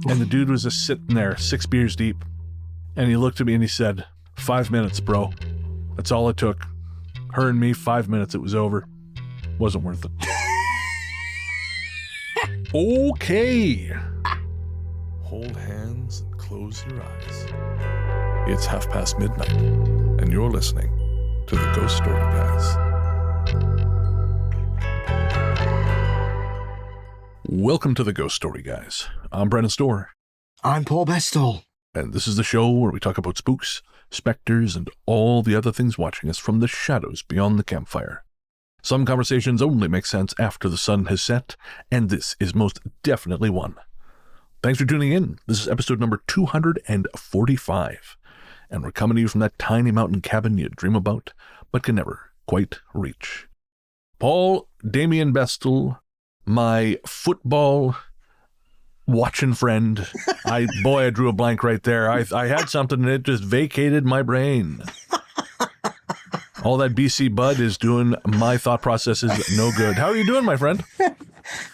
And the dude was just sitting there, 6 beers deep. And he looked at me and he said, 5 minutes, bro. That's all it took. Her and me, 5 minutes, it was over. Wasn't worth it. Okay. Hold hands and close your eyes. It's midnight, and you're listening to the Ghost Story Guys. Welcome to the Ghost Story Guys. I'm Brennan Storr. I'm Paul Bestall. And this is the show where we talk about spooks, specters, and all the other things watching us from the shadows beyond the campfire. Some conversations only make sense after the sun has set, and this is most definitely one. Thanks for tuning in. This is episode number 245, and we're coming to you from that tiny mountain cabin you dream about, but can never quite reach. Paul Damien Bestall, my football watching friend. I drew a blank right there. I had something and it just vacated my brain. All that BC Bud is doing my thought processes no good. How are you doing, my friend?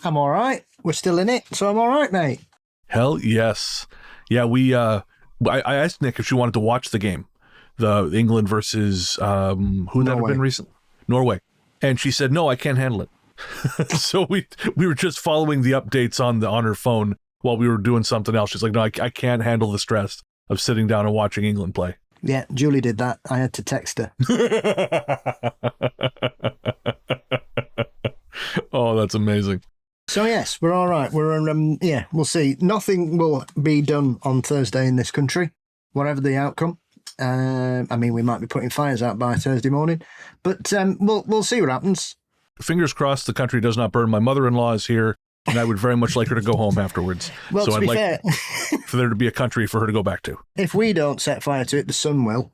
I'm all right. We're still in it, so I'm all right, mate. Hell yes. Yeah, I asked Nick if she wanted to watch the game, the England versus, who would that have been recently? Norway. And she said, no, I can't handle it. So we were just following the updates on her phone while we were doing something else. She's like, no, I can't handle the stress of sitting down and watching England play. Yeah, Julie did that. I had to text her. Oh, that's amazing. So yes, we're all right. We'll see. Nothing will be done on Thursday in this country, whatever the outcome. We might be putting fires out by Thursday morning, but we'll see what happens. Fingers crossed the country does not burn. My mother-in-law is here, and I would very much like her to go home afterwards. Well, so I'd like fair, for there to be a country for her to go back to. If we don't set fire to it, the sun will.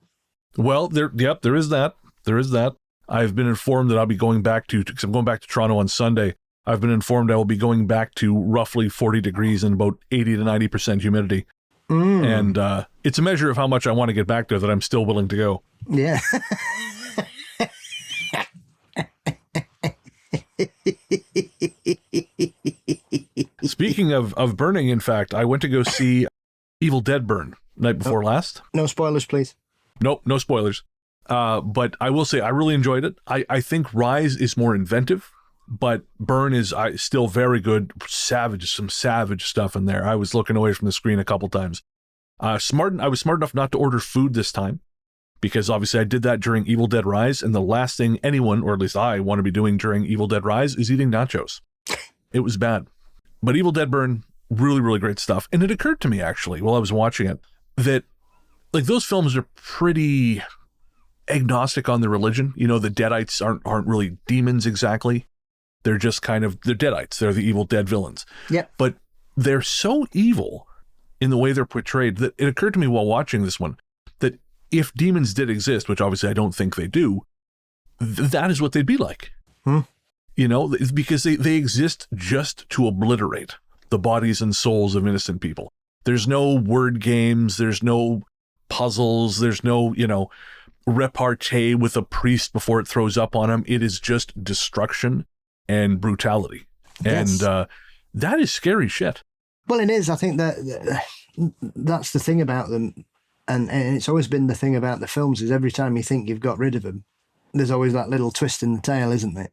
Well, there is that. There is that. I've been informed that I'll be going back because I'm going back to Toronto on Sunday. I've been informed I will be going back to roughly 40 degrees and about 80 to 90% humidity. And it's a measure of how much I want to get back there that I'm still willing to go. Yeah. Speaking of burning, in fact, I went to go see Evil Dead burn night before last. No spoilers, please. Nope, no spoilers. But I will say I really enjoyed it. I think Rise is more inventive, but Burn is still very good. Some savage stuff in there. I was looking away from the screen a couple times. I was smart enough not to order food this time, because obviously I did that during Evil Dead Rise, and the last thing anyone, or at least I, want to be doing during Evil Dead Rise is eating nachos. It was bad. But Evil Dead Burn, really, really great stuff. And it occurred to me, actually, while I was watching it, that like those films are pretty agnostic on the religion. You know, the Deadites aren't really demons exactly. They're just they're Deadites. They're the Evil Dead villains. Yeah. But they're so evil in the way they're portrayed that it occurred to me while watching this one that if demons did exist, which obviously I don't think they do, that is what they'd be like. You know, because they exist just to obliterate the bodies and souls of innocent people. There's no word games. There's no puzzles. There's no, repartee with a priest before it throws up on him. It is just destruction and brutality. Yes. And that is scary shit. Well, it is. I think that's the thing about them. And it's always been the thing about the films is every time you think you've got rid of them, there's always that little twist in the tail, isn't it?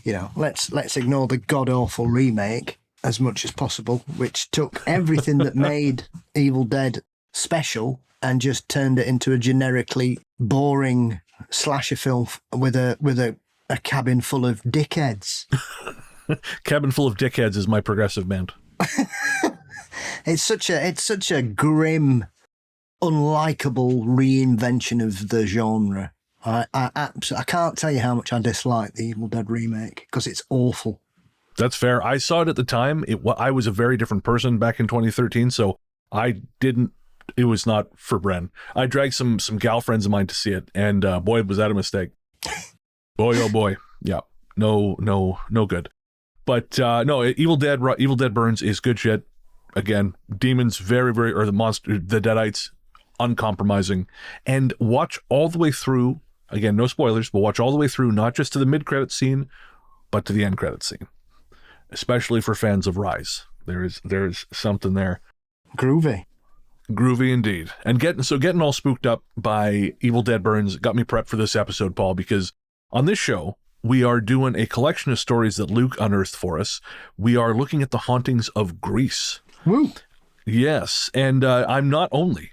You know, let's ignore the god-awful remake as much as possible, which took everything that made Evil Dead special and just turned it into a generically boring slasher film with a cabin full of dickheads. Cabin Full of Dickheads is my progressive band. It's such a grim, unlikable reinvention of the genre. I can't tell you how much I dislike the Evil Dead remake because it's awful. That's fair. I saw it at the time. I was a very different person back in 2013, so it was not for Bren. I dragged some gal friends of mine to see it, and boy, was that a mistake. Boy, oh boy. Yeah. No good. But no, Evil Dead Burns is good shit. Again, demons, very, very, or the Deadites, uncompromising. And watch all the way through, again, no spoilers, but watch all the way through, not just to the mid-credit scene, but to the end credit scene. Especially for fans of Rise. There's something there. Groovy. Groovy indeed. And getting all spooked up by Evil Dead Burns got me prepped for this episode, Paul, because on this show, we are doing a collection of stories that Luke unearthed for us. We are looking at the hauntings of Greece. Woo! Yes, and I'm not only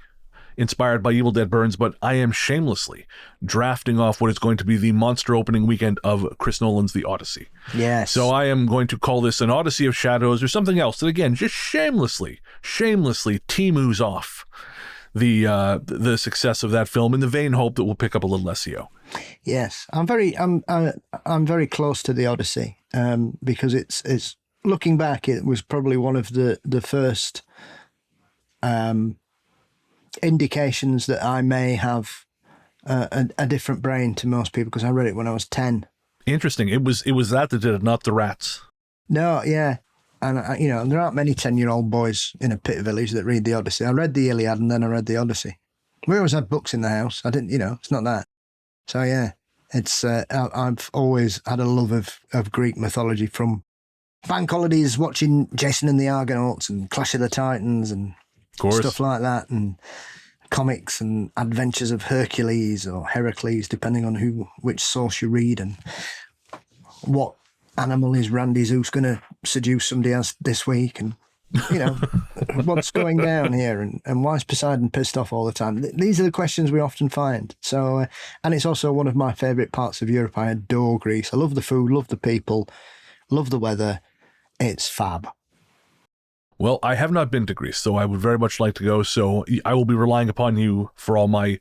inspired by Evil Dead Burns, but I am shamelessly drafting off what is going to be the monster opening weekend of Chris Nolan's The Odyssey. Yes. So I am going to call this an Odyssey of Shadows or something else that, again, just shamelessly Timu's off the success of that film in the vain hope that we'll pick up a little SEO. Yes, I'm very close to The Odyssey because it's looking back, it was probably one of the first indications that I may have a different brain to most people, because I read it when I was 10. Interesting. It was that did it, not the rats. No, yeah. And, there aren't many 10-year-old boys in a pit village that read the Odyssey. I read the Iliad and then I read the Odyssey. We always had books in the house. I didn't, it's not that. So, yeah, it's I've always had a love of Greek mythology, from bank holidays watching Jason and the Argonauts and Clash of the Titans and stuff like that, and comics and Adventures of Hercules or Heracles, depending on which source you read, and what animal is Randy Zeus going to seduce somebody else this week, and what's going down here, and why is Poseidon pissed off all the time? These are the questions we often find. So, and it's also one of my favourite parts of Europe. I adore Greece. I love the food, love the people, love the weather. It's fab. Well, I have not been to Greece, so I would very much like to go. So I will be relying upon you for all my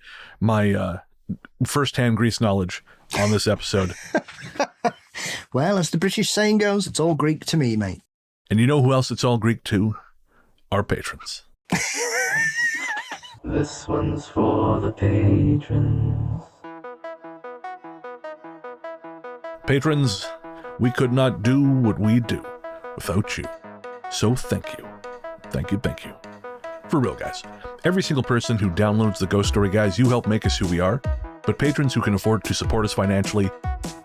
first-hand Greece knowledge on this episode. Well, as the British saying goes, it's all Greek to me, mate. And you know who else it's all Greek to? Our patrons. This one's for the patrons. Patrons, we could not do what we do without you. So thank you. Thank you, thank you. For real, guys. Every single person who downloads the Ghost Story Guys, you help make us who we are. But patrons who can afford to support us financially,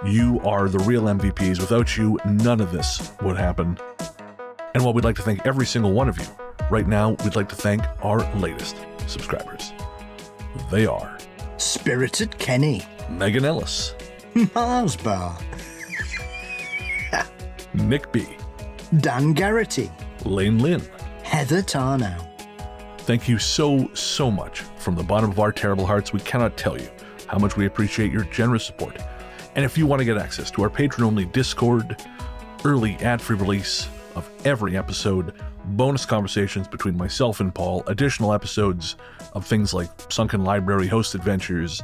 you are the real MVPs. Without you, none of this would happen. And while we'd like to thank every single one of you, right now we'd like to thank our latest subscribers. They are Spirited Kenny, Megan Ellis, Mars Bar, Nick B, Dan Garrity, Lane Lynn, Heather Tarnow. Thank you so much from the bottom of our terrible hearts. We cannot tell you how much we appreciate your generous support. And if you want to get access to our patron-only Discord, early ad-free release of every episode, bonus conversations between myself and Paul, additional episodes of things like Sunken Library Host Adventures,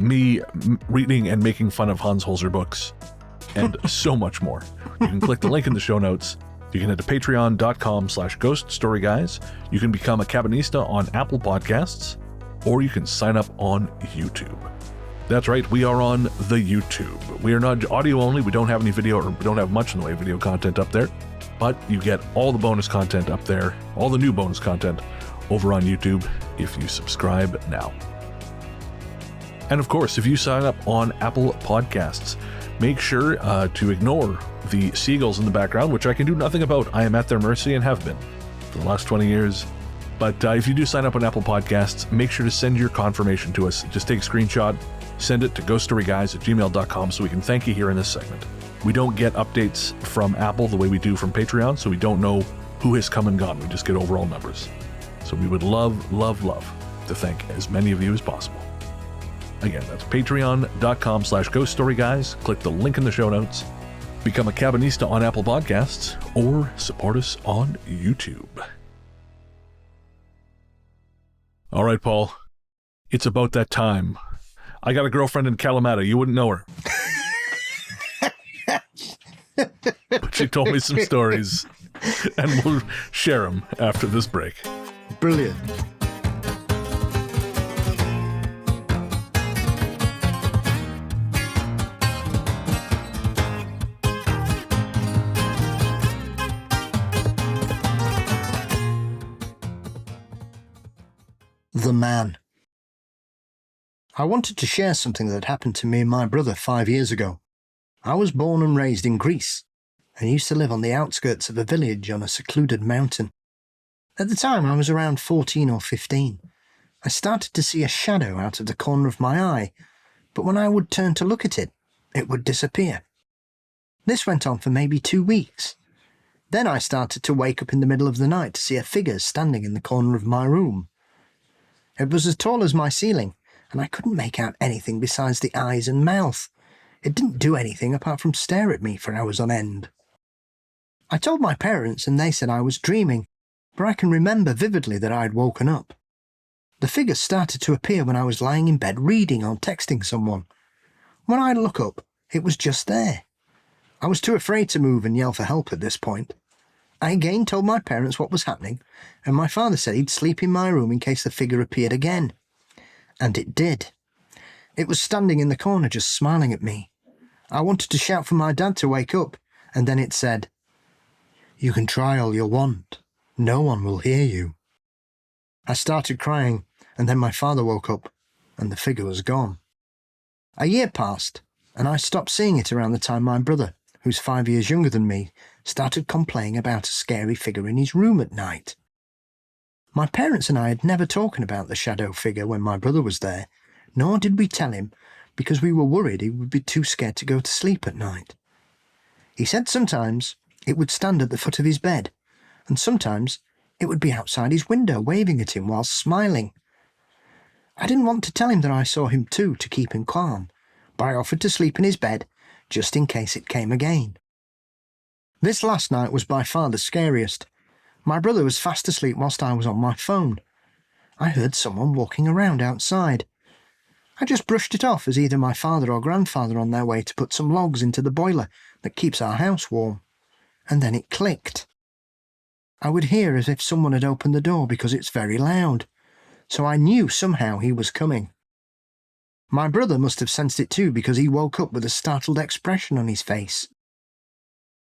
me reading and making fun of Hans Holzer books, and so much more, you can click the link in the show notes. You can head to patreon.com/ghoststoryguys. You can become a Cabinista on Apple Podcasts, or you can sign up on YouTube. That's right, we are on the YouTube. We are not audio only. We don't have any video, or we don't have much in the way of video content up there, but you get all the bonus content up there, all the new bonus content over on YouTube if you subscribe now. And of course, if you sign up on Apple Podcasts, make sure to ignore the seagulls in the background, which I can do nothing about. I am at their mercy and have been for the last 20 years. But if you do sign up on Apple Podcasts, make sure to send your confirmation to us. Just take a screenshot, send it to ghoststoryguys@gmail.com so we can thank you here in this segment. We don't get updates from Apple the way we do from Patreon, so we don't know who has come and gone. We just get overall numbers. So we would love to thank as many of you as possible. Again, that's patreon.com/ghoststoryguys. Click the link in the show notes. Become a Cabinista on Apple Podcasts, or support us on YouTube. All right, Paul. It's about that time. I got a girlfriend in Kalamata. You wouldn't know her. But she told me some stories, and we'll share them after this break. Brilliant. The Man. I wanted to share something that happened to me and my brother 5 years ago. I was born and raised in Greece and used to live on the outskirts of a village on a secluded mountain. At the time, I was around 14 or 15. I started to see a shadow out of the corner of my eye, but when I would turn to look at it, it would disappear. This went on for maybe 2 weeks. Then I started to wake up in the middle of the night to see a figure standing in the corner of my room. It was as tall as my ceiling, and I couldn't make out anything besides the eyes and mouth. It didn't do anything apart from stare at me for hours on end. I told my parents, and they said I was dreaming, but I can remember vividly that I had woken up. The figure started to appear when I was lying in bed reading or texting someone. When I look up, it was just there. I was too afraid to move and yell for help at this point. I again told my parents what was happening, and my father said he'd sleep in my room in case the figure appeared again. And it did. It was standing in the corner just smiling at me. I wanted to shout for my dad to wake up, and then it said, "You can try all you want. No one will hear you." I started crying, and then my father woke up, and the figure was gone. A year passed, and I stopped seeing it around the time my brother, who's 5 years younger than me, started complaining about a scary figure in his room at night. My parents and I had never talked about the shadow figure when my brother was there, nor did we tell him, because we were worried he would be too scared to go to sleep at night. He said sometimes it would stand at the foot of his bed, and sometimes it would be outside his window waving at him while smiling. I didn't want to tell him that I saw him too to keep him calm, but I offered to sleep in his bed just in case it came again. This last night was by far the scariest. My brother was fast asleep whilst I was on my phone. I heard someone walking around outside. I just brushed it off as either my father or grandfather on their way to put some logs into the boiler that keeps our house warm. And then it clicked. I would hear as if someone had opened the door because it's very loud, so I knew somehow he was coming. My brother must have sensed it too because he woke up with a startled expression on his face.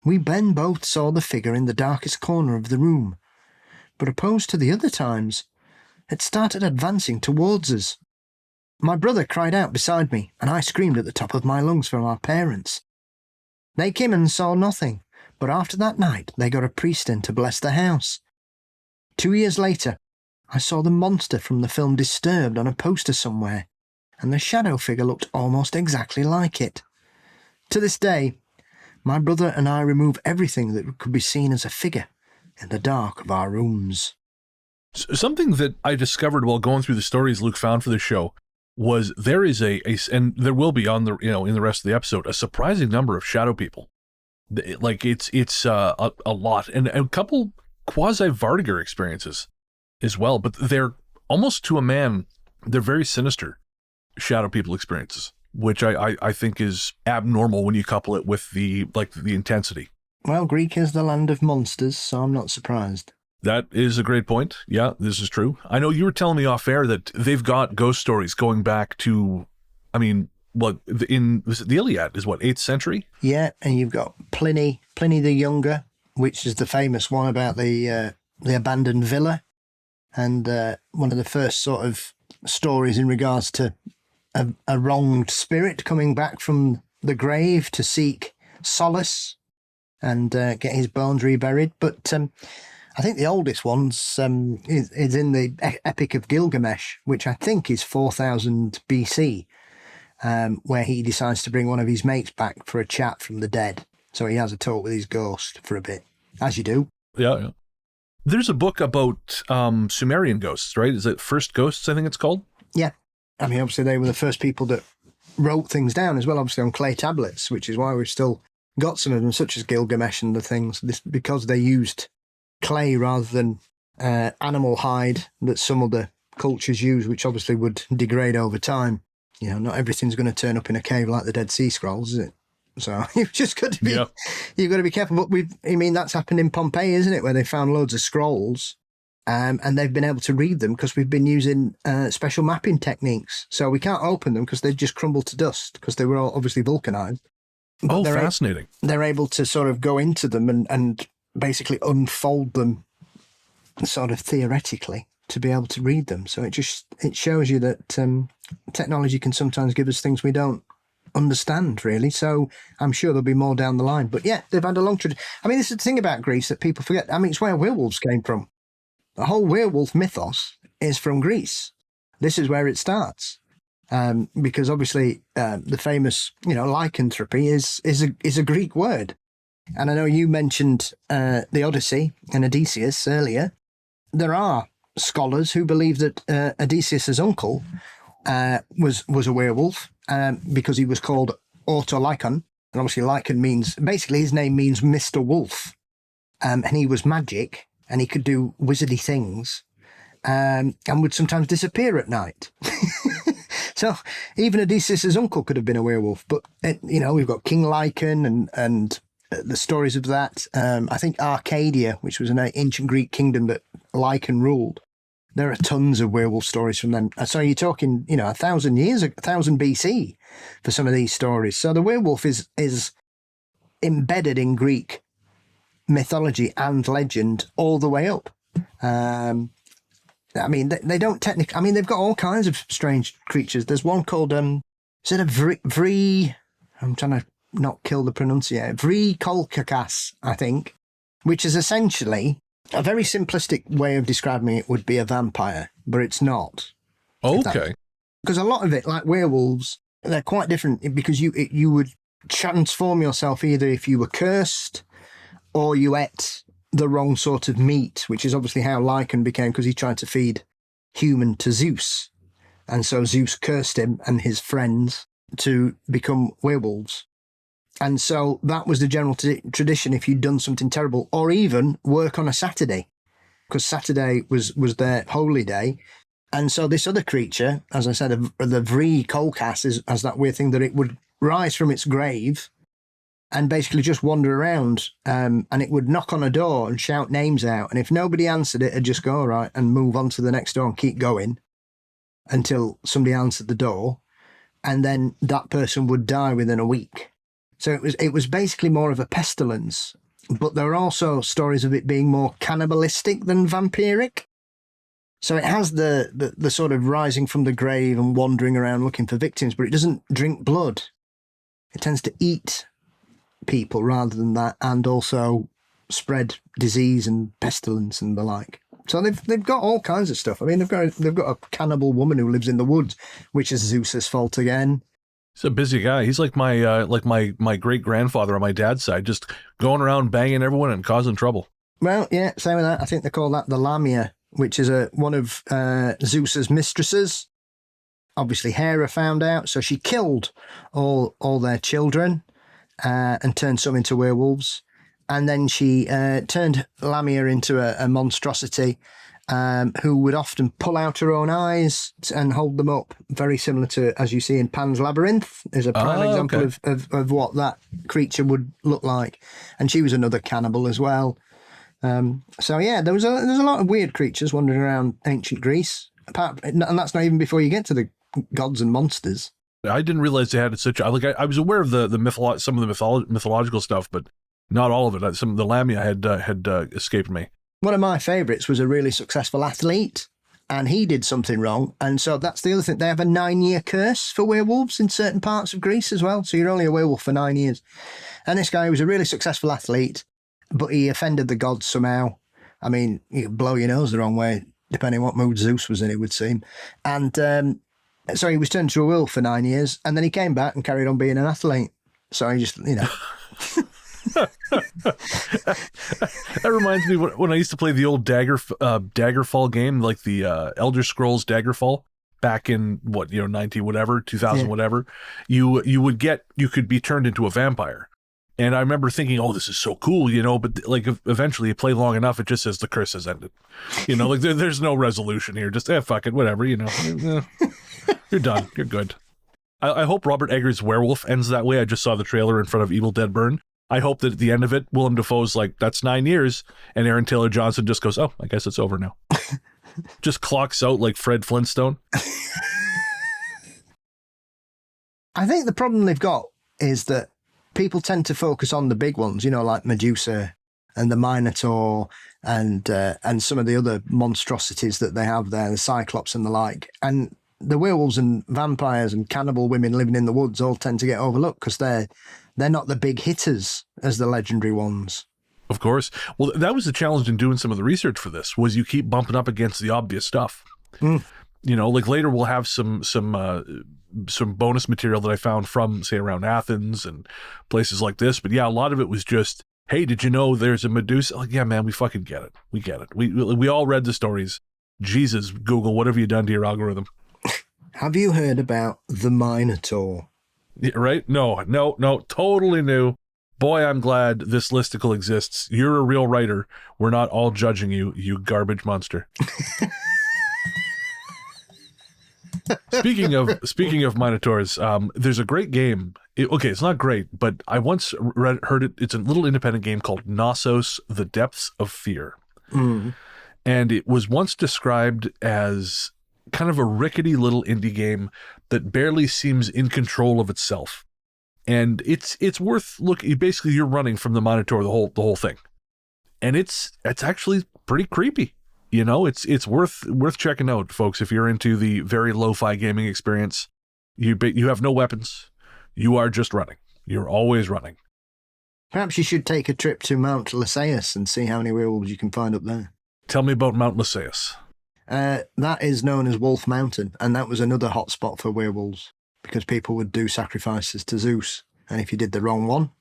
We then both saw the figure in the darkest corner of the room, but opposed to the other times, it started advancing towards us. My brother cried out beside me, and I screamed at the top of my lungs for our parents. They came and saw nothing, but after that night they got a priest in to bless the house. 2 years later, I saw the monster from the film Disturbed on a poster somewhere, and the shadow figure looked almost exactly like it. To this day, my brother and I remove everything that could be seen as a figure in the dark of our rooms. Something that I discovered while going through the stories Luke found for the show was there is and there will be on the in the rest of the episode a surprising number of shadow people. Like it's a lot, and a couple quasi-Vartiger experiences as well, but they're almost to a man, they're very sinister shadow people experiences, which I think is abnormal when you couple it with the intensity. Well, Greek is the land of monsters, so I'm not surprised. That is a great point. Yeah, this is true. I know you were telling me off air that they've got ghost stories going back to, the Iliad is 8th century? Yeah, and you've got Pliny the Younger, which is the famous one about the abandoned villa, and one of the first sort of stories in regards to a wronged spirit coming back from the grave to seek solace and get his bones reburied. But I think the oldest one's is in the Epic of Gilgamesh, which I think is 4000 BC, where he decides to bring one of his mates back for a chat from the dead. So he has a talk with his ghost for a bit, as you do. Yeah. There's a book about Sumerian ghosts, right? Is it First Ghosts, I think it's called? Yeah. I mean, obviously they were the first people that wrote things down as well, obviously on clay tablets, which is why we've still got some of them, such as Gilgamesh and the things, because they used clay rather than animal hide that some other cultures use, which obviously would degrade over time. You know, not everything's going to turn up in a cave like the Dead Sea Scrolls, is it? So you've just got to be, You've got to be careful. But that's happened in Pompeii, isn't it? Where they found loads of scrolls, and they've been able to read them because we've been using special mapping techniques. So we can't open them because they've just crumbled to dust because they were all obviously vulcanized. But fascinating. They're able to sort of go into them and basically unfold them sort of theoretically to be able to read them. So it shows you that technology can sometimes give us things we don't understand, really. So I'm sure there'll be more down the line. But yeah, they've had a long tradition. I mean, this is the thing about Greece that people forget. I mean, it's where werewolves came from. The whole werewolf mythos is from Greece. This is where it starts. Because obviously the famous, lycanthropy is a Greek word. And I know you mentioned the Odyssey and Odysseus earlier. There are scholars who believe that Odysseus's uncle was a werewolf because he was called Autolycon. And obviously lycan means, basically his name means Mr. Wolf. And he was magic and he could do wizardy things and would sometimes disappear at night. So even Odysseus's uncle could have been a werewolf. But, we've got King Lycan and the stories of that. I think Arcadia, which was an ancient Greek kingdom that Lycan ruled. There are tons of werewolf stories from them. So you're talking, 1,000 BC for some of these stories. So the werewolf is embedded in Greek mythology and legend all the way up. They don't technically... they've got all kinds of strange creatures. There's one called, is it a Vri... I'm trying to not kill the pronunciation. Vri Kolkakas, I think, which is essentially... A very simplistic way of describing it would be a vampire, but it's not. Okay. Because a lot of it, like werewolves, they're quite different because you would transform yourself either if you were cursed or you ate the wrong sort of meat, which is obviously how Lycan became, because he tried to feed human to Zeus. And so Zeus cursed him and his friends to become werewolves. And so that was the general tradition if you'd done something terrible, or even work on a Saturday, because Saturday was their holy day. And so this other creature, as I said, the Vri Kolkas, has that weird thing that it would rise from its grave and basically just wander around, and it would knock on a door and shout names out. And if nobody answered it, it'd just go, all right, and move on to the next door and keep going until somebody answered the door. And then that person would die within a week. So it was basically more of a pestilence, but there are also stories of it being more cannibalistic than vampiric. So it has the sort of rising from the grave and wandering around looking for victims, but it doesn't drink blood. It tends to eat people rather than that, and also spread disease and pestilence and the like. So they've got all kinds of stuff. They've got a cannibal woman who lives in the woods, which is Zeus's fault again. He's a busy guy. He's like my great grandfather on my dad's side, just going around banging everyone and causing trouble. Well, yeah, same with that. I think they call that the Lamia, which is one of Zeus's mistresses. Obviously, Hera found out, so she killed all their children and turned some into werewolves. And then she turned Lamia into a monstrosity who would often pull out her own eyes and hold them up, very similar to, as you see in Pan's Labyrinth, is a prime example of what that creature would look like. And she was another cannibal as well. So yeah, there's a lot of weird creatures wandering around ancient Greece, and that's not even before you get to the gods and monsters. I didn't realize they had such. I was aware of some of the mythological stuff, but not all of it. Some of the Lamia had escaped me. One of my favourites was a really successful athlete, and he did something wrong. And so that's the other thing. They have a 9-year curse for werewolves in certain parts of Greece as well. So you're only a werewolf for 9 years. And this guy was a really successful athlete, but he offended the gods somehow. You could blow your nose the wrong way, depending on what mood Zeus was in, it would seem. And so he was turned into a werewolf for 9 years, and then he came back and carried on being an athlete. So he just, That reminds me when I used to play the old Daggerfall game, like the Elder Scrolls Daggerfall, back in 90 whatever, 2000 whatever. You could be turned into a vampire, and I remember thinking, oh, this is so cool, But like eventually, you play long enough, it just says the curse has ended. Like there's no resolution here. Just fuck it, whatever. You're done. You're good. I hope Robert Eggers' Werewolf ends that way. I just saw the trailer in front of Evil Dead Burn. I hope that at the end of it, Willem Dafoe's like, that's 9 years. And Aaron Taylor Johnson just goes, oh, I guess it's over now. Just clocks out like Fred Flintstone. I think the problem they've got is that people tend to focus on the big ones, like Medusa and the Minotaur and some of the other monstrosities that they have there, the Cyclops and the like. And the werewolves and vampires and cannibal women living in the woods all tend to get overlooked because they're not the big hitters as the legendary ones. Of course. Well, that was the challenge in doing some of the research for this, was you keep bumping up against the obvious stuff. You know, like later we'll have some bonus material that I found from, say, around Athens and places like this. But yeah, a lot of it was just, hey, did you know there's a Medusa? Like, yeah, man, we fucking get it. We get it. We all read the stories. Jesus, Google, what have you done to your algorithm? Have you heard about the Minotaur? Yeah, right? No, totally new. Boy, I'm glad this listicle exists. You're a real writer. We're not all judging you, you garbage monster. Speaking of Minotaurs, there's a great game. It's not great, but I once heard it. It's a little independent game called Knossos: The Depths of Fear. And it was once described as kind of a rickety little indie game that barely seems in control of itself. And it's worth looking. Basically, you're running from the Minotaur the whole thing, and it's actually pretty creepy. You know, it's worth checking out, folks. If you're into the very lo-fi gaming experience, you have no weapons. You are just running. You're always running. Perhaps you should take a trip to Mount Lycaeus and see how many werewolves you can find up there. Tell me about Mount Lycaeus. That is known as Wolf Mountain, and that was another hotspot for werewolves, because people would do sacrifices to Zeus, and if you did the wrong one,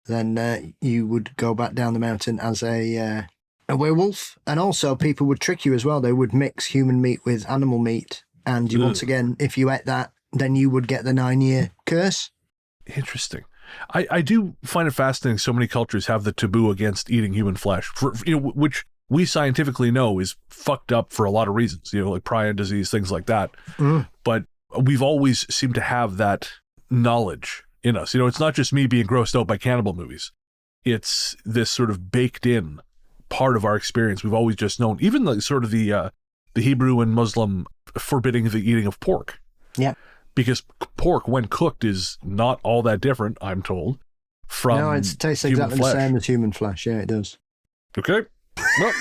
then you would go back down the mountain as a werewolf. And also people would trick you as well. They would mix human meat with animal meat, and you, once again, if you ate that, then you would get the 9-year curse. Interesting. I do find it fascinating so many cultures have the taboo against eating human flesh, which we scientifically know is fucked up for a lot of reasons, like prion disease, things like that. But we've always seemed to have that knowledge in us. It's not just me being grossed out by cannibal movies. It's this sort of baked in part of our experience. We've always just known, even the sort of the Hebrew and Muslim forbidding the eating of pork. Yeah. Because pork, when cooked, is not all that different, I'm told, from No, it tastes exactly the same as human flesh. Yeah, it does. Okay. Well,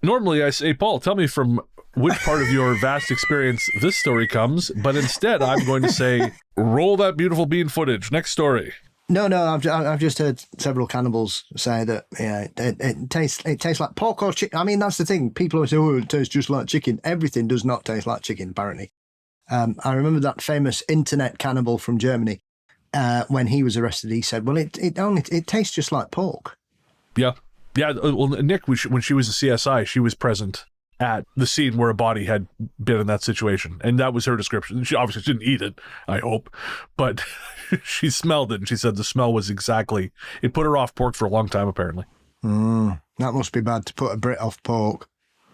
normally I say, Paul, tell me from which part of your vast experience this story comes, but instead I'm going to say, roll that beautiful bean footage. Next story. No, I've just heard several cannibals say that it tastes like pork or chicken. I mean, that's the thing. People always say, oh, it tastes just like chicken. Everything does not taste like chicken, apparently. I remember that famous internet cannibal from Germany. When he was arrested, he said, well, it tastes just like pork. Yeah. Well, Nick, when she was a CSI, she was present at the scene where a body had been in that situation. And that was her description. She obviously didn't eat it, I hope, but she smelled it. And she said the smell was it put her off pork for a long time, apparently. That must be bad to put a Brit off pork.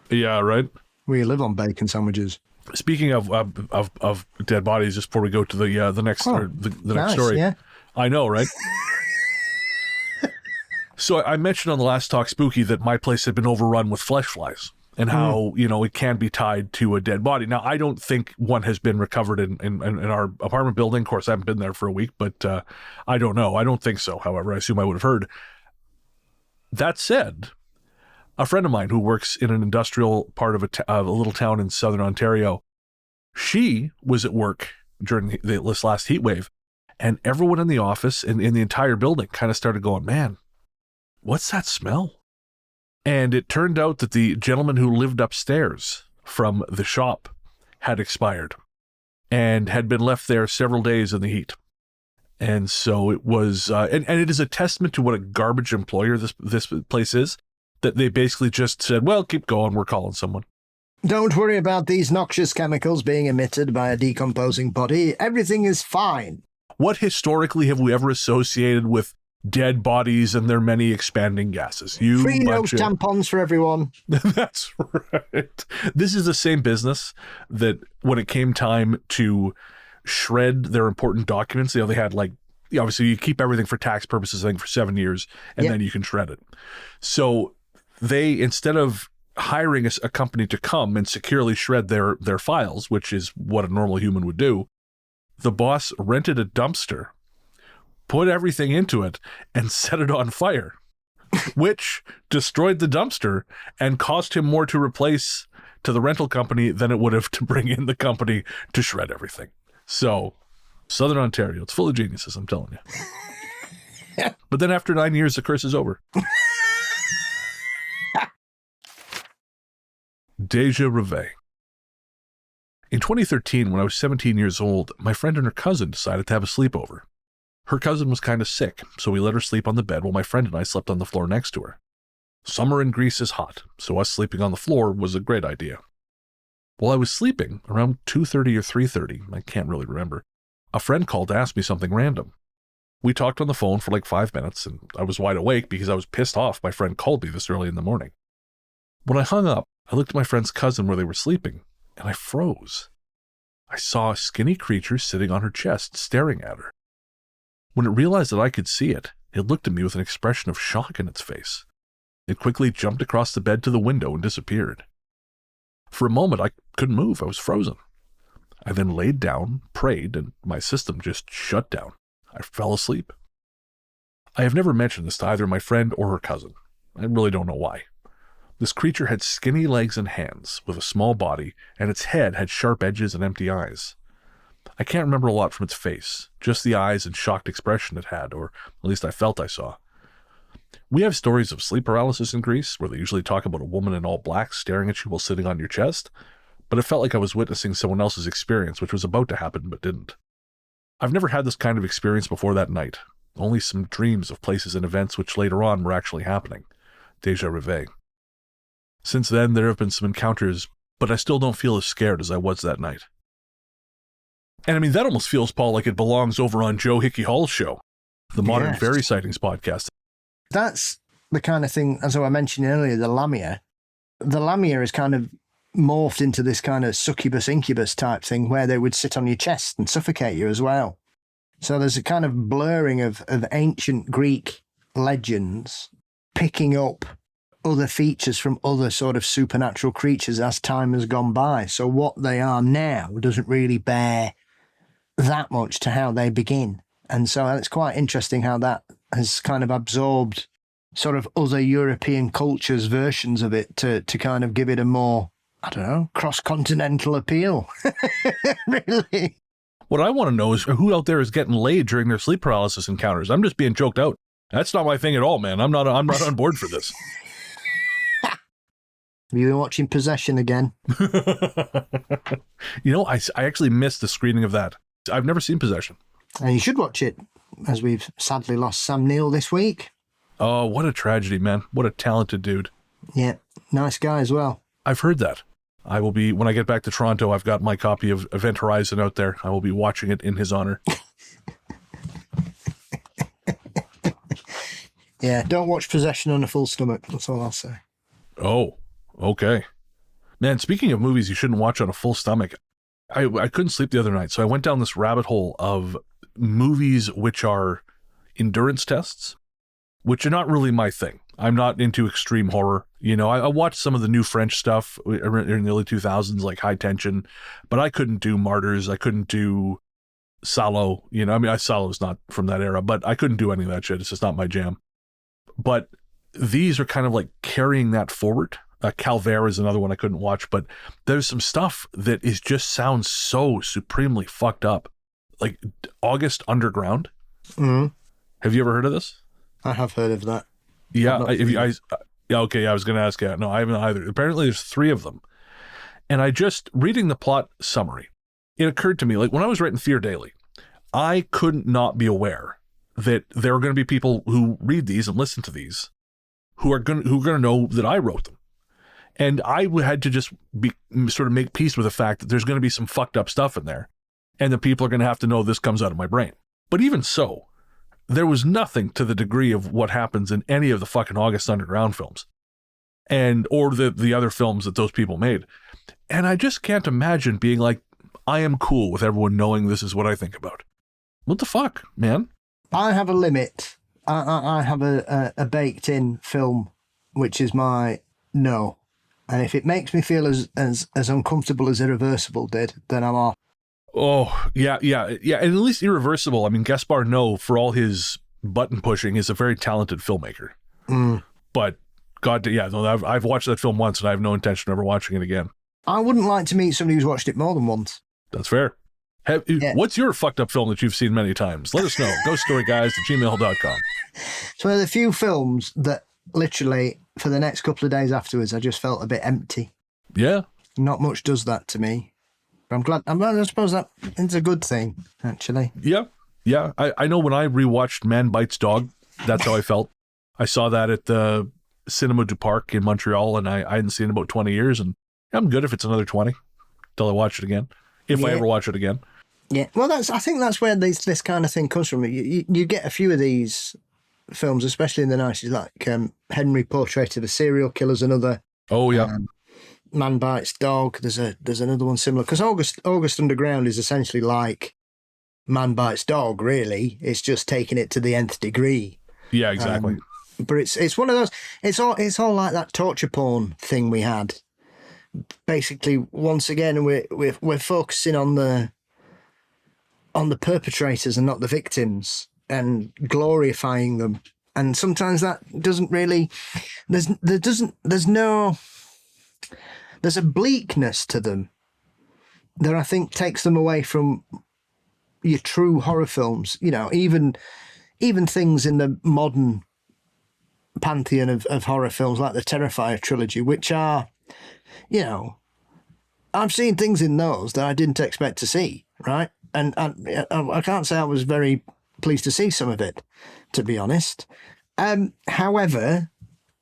Yeah, right. We live on bacon sandwiches. Speaking of dead bodies, just before we go to the next next story, yeah. I know, right? So I mentioned on the last Talk Spooky that my place had been overrun with flesh flies, and how it can be tied to a dead body. Now, I don't think one has been recovered in our apartment building. Of course, I haven't been there for a week, but I don't know. I don't think so. However, I assume I would have heard. That said, a friend of mine who works in an industrial part of a little town in southern Ontario, she was at work during this last heat wave, and everyone in the office and in the entire building kind of started going, man, what's that smell? And it turned out that the gentleman who lived upstairs from the shop had expired and had been left there several days in the heat. And so it was, and it is a testament to what a garbage employer this place is, that they basically just said, well, keep going, we're calling someone. Don't worry about these noxious chemicals being emitted by a decomposing body. Everything is fine. What historically have we ever associated with dead bodies and their many expanding gases? Free nose tampons for everyone. That's right. This is the same business that when it came time to shred their important documents, they had obviously you keep everything for tax purposes, I think, for 7 years, and then you can shred it. So they, instead of hiring a company to come and securely shred their files, which is what a normal human would do, the boss rented a dumpster, put everything into it, and set it on fire, which destroyed the dumpster and cost him more to replace to the rental company than it would have to bring in the company to shred everything. So, Southern Ontario, it's full of geniuses, I'm telling you. But then after 9 years, the curse is over. Deja Reveille. In 2013, when I was 17 years old, my friend and her cousin decided to have a sleepover. Her cousin was kind of sick, so we let her sleep on the bed while my friend and I slept on the floor next to her. Summer in Greece is hot, so us sleeping on the floor was a great idea. While I was sleeping, around 2:30 or 3:30, I can't really remember, a friend called to ask me something random. We talked on the phone for like 5 minutes, and I was wide awake because I was pissed off my friend called me this early in the morning. When I hung up, I looked at my friend's cousin where they were sleeping, and I froze. I saw a skinny creature sitting on her chest, staring at her. When it realized that I could see it, it looked at me with an expression of shock in its face. It quickly jumped across the bed to the window and disappeared. For a moment, I couldn't move. I was frozen. I then laid down, prayed, and my system just shut down. I fell asleep. I have never mentioned this to either my friend or her cousin. I really don't know why. This creature had skinny legs and hands, with a small body, and its head had sharp edges and empty eyes. I can't remember a lot from its face, just the eyes and shocked expression it had, or at least I felt I saw. We have stories of sleep paralysis in Greece, where they usually talk about a woman in all black staring at you while sitting on your chest, but it felt like I was witnessing someone else's experience, which was about to happen but didn't. I've never had this kind of experience before that night, only some dreams of places and events which later on were actually happening. Deja Reveille. Since then, there have been some encounters, but I still don't feel as scared as I was that night. And I mean, that almost feels, Paul, like it belongs over on Joe Hickey Hall's show, the Modern Fairy Sightings podcast. That's the kind of thing, as I mentioned earlier, the lamia. The lamia is kind of morphed into this kind of succubus incubus type thing where they would sit on your chest and suffocate you as well. So there's a kind of blurring of ancient Greek legends picking up other features from other sort of supernatural creatures as time has gone by. So what they are now doesn't really bear that much to how they begin. And so it's quite interesting how that has kind of absorbed sort of other European cultures' versions of it to kind of give it a more, I don't know, cross-continental appeal. Really. What I want to know is who out there is getting laid during their sleep paralysis encounters. I'm just being choked out. That's not my thing at all, man. I'm not on board for this. Have you been watching Possession again? You know, I actually missed the screening of that. I've never seen Possession. And you should watch it, as we've sadly lost Sam Neill this week. Oh, what a tragedy, man. What a talented dude. Yeah, nice guy as well. I've heard that. I will be, when I get back to Toronto, I've got my copy of Event Horizon out there. I will be watching it in his honor. Yeah, don't watch Possession on a full stomach. That's all I'll say. Oh, okay. Man, speaking of movies you shouldn't watch on a full stomach, I couldn't sleep the other night, so I went down this rabbit hole of movies which are endurance tests, which are not really my thing. I'm not into extreme horror. You know, I watched some of the new French stuff in the early 2000s, like High Tension, but I couldn't do Martyrs. I couldn't do Salo. You know, I mean, Salo's not from that era, but I couldn't do any of that shit. It's just not my jam. But these are kind of like carrying that forward. Calvaire is another one I couldn't watch, but there's some stuff that is just sounds so supremely fucked up. Like August Underground. Mm-hmm. Have you ever heard of this? I have heard of that. Yeah, okay, I was going to ask you. No, I haven't either. Apparently there's 3 of them. And I just, reading the plot summary, it occurred to me, like when I was writing Fear Daily, I couldn't not be aware that there are going to be people who read these and listen to these who are going to know that I wrote them. And I had to just sort of make peace with the fact that there's going to be some fucked up stuff in there, and the people are going to have to know this comes out of my brain. But even so, there was nothing to the degree of what happens in any of the fucking August Underground films, or the other films that those people made. And I just can't imagine being like, I am cool with everyone knowing this is what I think about. What the fuck, man? I have a limit. I have a baked-in film, which is my no. And if it makes me feel as uncomfortable as Irreversible did, then I'm off. Oh, yeah. And at least Irreversible, I mean, Gaspar Noé, for all his button pushing, is a very talented filmmaker. Mm. But, God, yeah, no, I've watched that film once, and I have no intention of ever watching it again. I wouldn't like to meet somebody who's watched it more than once. That's fair. Yeah. What's your fucked up film that you've seen many times? Let us know. ghoststoryguys@gmail.com. It's one of the few films that literally, for the next couple of days afterwards, I just felt a bit empty. Yeah. Not much does that to me. But I'm glad. I suppose that it's a good thing, actually. Yeah. Yeah. I know when I rewatched Man Bites Dog, that's how I felt. I saw that at the Cinema du Parc in Montreal, and I hadn't seen it in about 20 years, and I'm good if it's another 20 till I watch it again, if I ever watch it again. Yeah, well, I think that's where this kind of thing comes from. You get a few of these films, especially in the 90s, like Henry Portrait of a Serial Killer's another. Oh, yeah. Man Bites Dog. There's another one similar, because August Underground is essentially like Man Bites Dog. Really, it's just taking it to the nth degree. Yeah, exactly. But it's one of those. It's all like that torture porn thing we had. Basically, once again, we're focusing on the perpetrators and not the victims, and glorifying them. And sometimes that doesn't really. There's a bleakness to them that I think takes them away from your true horror films. You know, even things in the modern pantheon of horror films like the Terrifier trilogy, which are, you know, I've seen things in those that I didn't expect to see, right? And I can't say I was very pleased to see some of it, to be honest. However,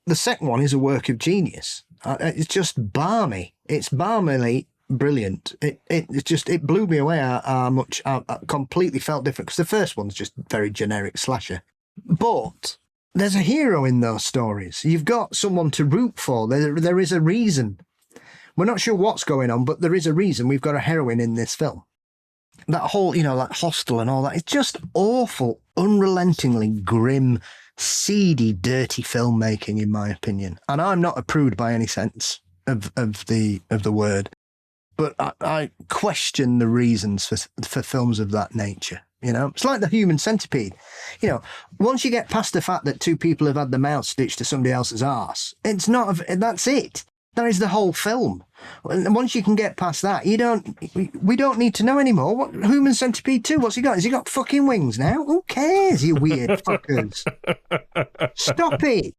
the second one is a work of genius. It's just balmy. It's balmily brilliant. It blew me away how much I completely felt different, because the first one's just very generic slasher. But there's a hero in those stories. You've got someone to root for. There is a reason. We're not sure what's going on, but there is a reason we've got a heroine in this film. That whole, you know, like Hostel and all that, it's just awful, unrelentingly grim, seedy, dirty filmmaking, in my opinion. And I'm not a prude by any sense of the word, but I question the reasons for films of that nature. You know, it's like the Human Centipede. You know, once you get past the fact that two people have had their mouth stitched to somebody else's arse, it's not. That's it. That is the whole film. And once you can get past that, we don't need to know anymore. What Human Centipede 2? What's he got? Has he got fucking wings now? Who cares, you weird fuckers? Stop it.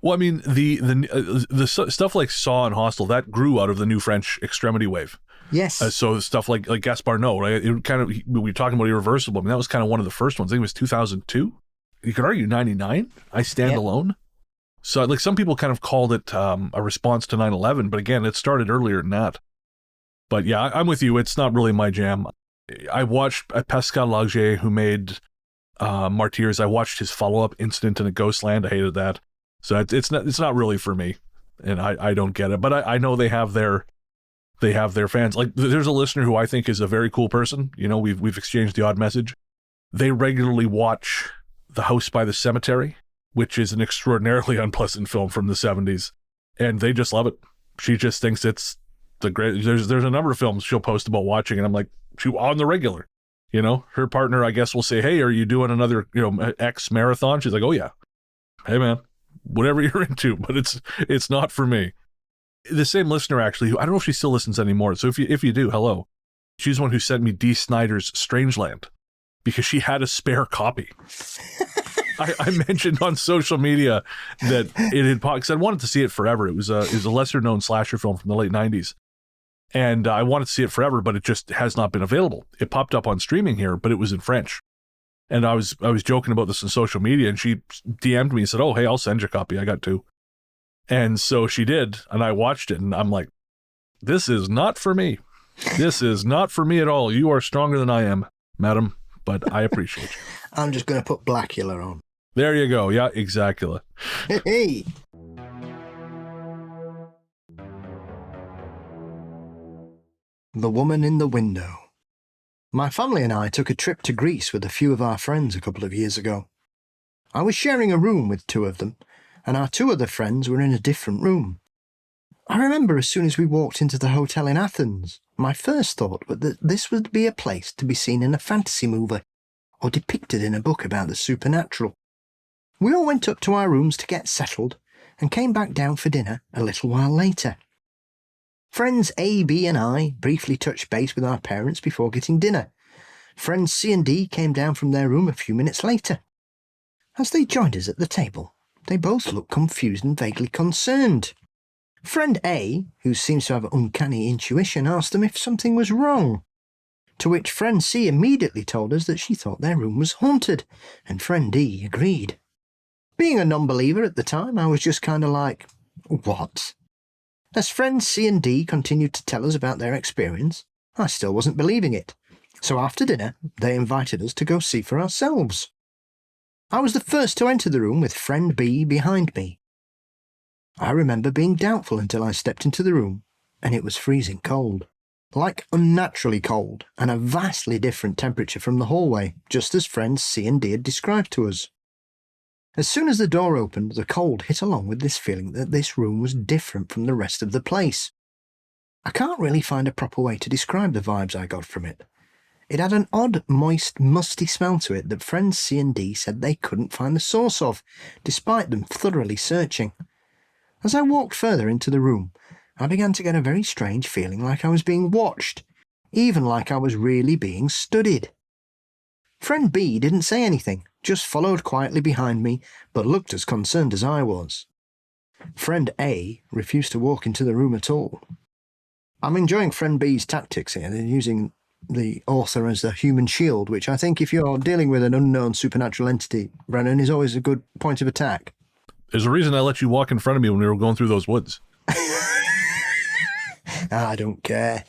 Well, I mean, the stuff like Saw and Hostel, that grew out of the new French extremity wave. Yes. So stuff like Gaspar Noé, right? It kind of, we were talking about Irreversible. I mean, that was kind of one of the first ones. I think it was 2002. You could argue 99. I Stand Alone. So like some people kind of called it a response to 9/11, but again, it started earlier than that. But yeah, I'm with you. It's not really my jam. I watched Pascal Laugier, who made Martyrs. I watched his follow-up, Incident in a Ghostland. I hated that. So it's not really for me, and I don't get it. But I know they have their fans. Like there's a listener who I think is a very cool person. You know, we've exchanged the odd message. They regularly watch The House by the Cemetery, which is an extraordinarily unpleasant film from the 70s, and they just love it. She just thinks it's the great. There's a number of films she'll post about watching, and I'm like, she on the regular. You know, her partner, I guess, will say, "Hey, are you doing another, X marathon?" She's like, "Oh yeah." Hey man, whatever you're into, but it's not for me. The same listener, actually, who I don't know if she still listens anymore. So if you do, hello. She's the one who sent me Dee Snider's Strangeland because she had a spare copy. I mentioned on social media that it had, because I wanted to see it forever. It was a lesser known slasher film from the late 90s. And I wanted to see it forever, but it just has not been available. It popped up on streaming here, but it was in French. And I was joking about this on social media, and she DM'd me and said, "Oh, hey, I'll send you a copy. I got two." And so she did, and I watched it, and I'm like, this is not for me. This is not for me at all. You are stronger than I am, madam, but I appreciate you. I'm just going to put Blackula on. There you go. Yeah, exactly. Hey. The Woman in the Window. My family and I took a trip to Greece with a few of our friends a couple of years ago. I was sharing a room with two of them, and our two other friends were in a different room. I remember as soon as we walked into the hotel in Athens, my first thought was that this would be a place to be seen in a fantasy movie or depicted in a book about the supernatural. We all went up to our rooms to get settled and came back down for dinner a little while later. Friends A, B and I briefly touched base with our parents before getting dinner. Friends C and D came down from their room a few minutes later. As they joined us at the table, they both looked confused and vaguely concerned. Friend A, who seems to have uncanny intuition, asked them if something was wrong, to which friend C immediately told us that she thought their room was haunted, and friend D agreed. Being a non-believer at the time, I was just kind of like, what? As friends C and D continued to tell us about their experience, I still wasn't believing it. So after dinner, they invited us to go see for ourselves. I was the first to enter the room with friend B behind me. I remember being doubtful until I stepped into the room, and it was freezing cold. Like unnaturally cold, and a vastly different temperature from the hallway, just as friends C and D had described to us. As soon as the door opened, the cold hit along with this feeling that this room was different from the rest of the place. I can't really find a proper way to describe the vibes I got from it. It had an odd, moist, musty smell to it that friends C and D said they couldn't find the source of, despite them thoroughly searching. As I walked further into the room, I began to get a very strange feeling like I was being watched, even like I was really being studied. Friend B didn't say anything, just followed quietly behind me, but looked as concerned as I was. Friend A refused to walk into the room at all. I'm enjoying friend B's tactics here. They're using the author as the human shield, which I think if you're dealing with an unknown supernatural entity, Brennan, is always a good point of attack. There's a reason I let you walk in front of me when we were going through those woods. I don't care.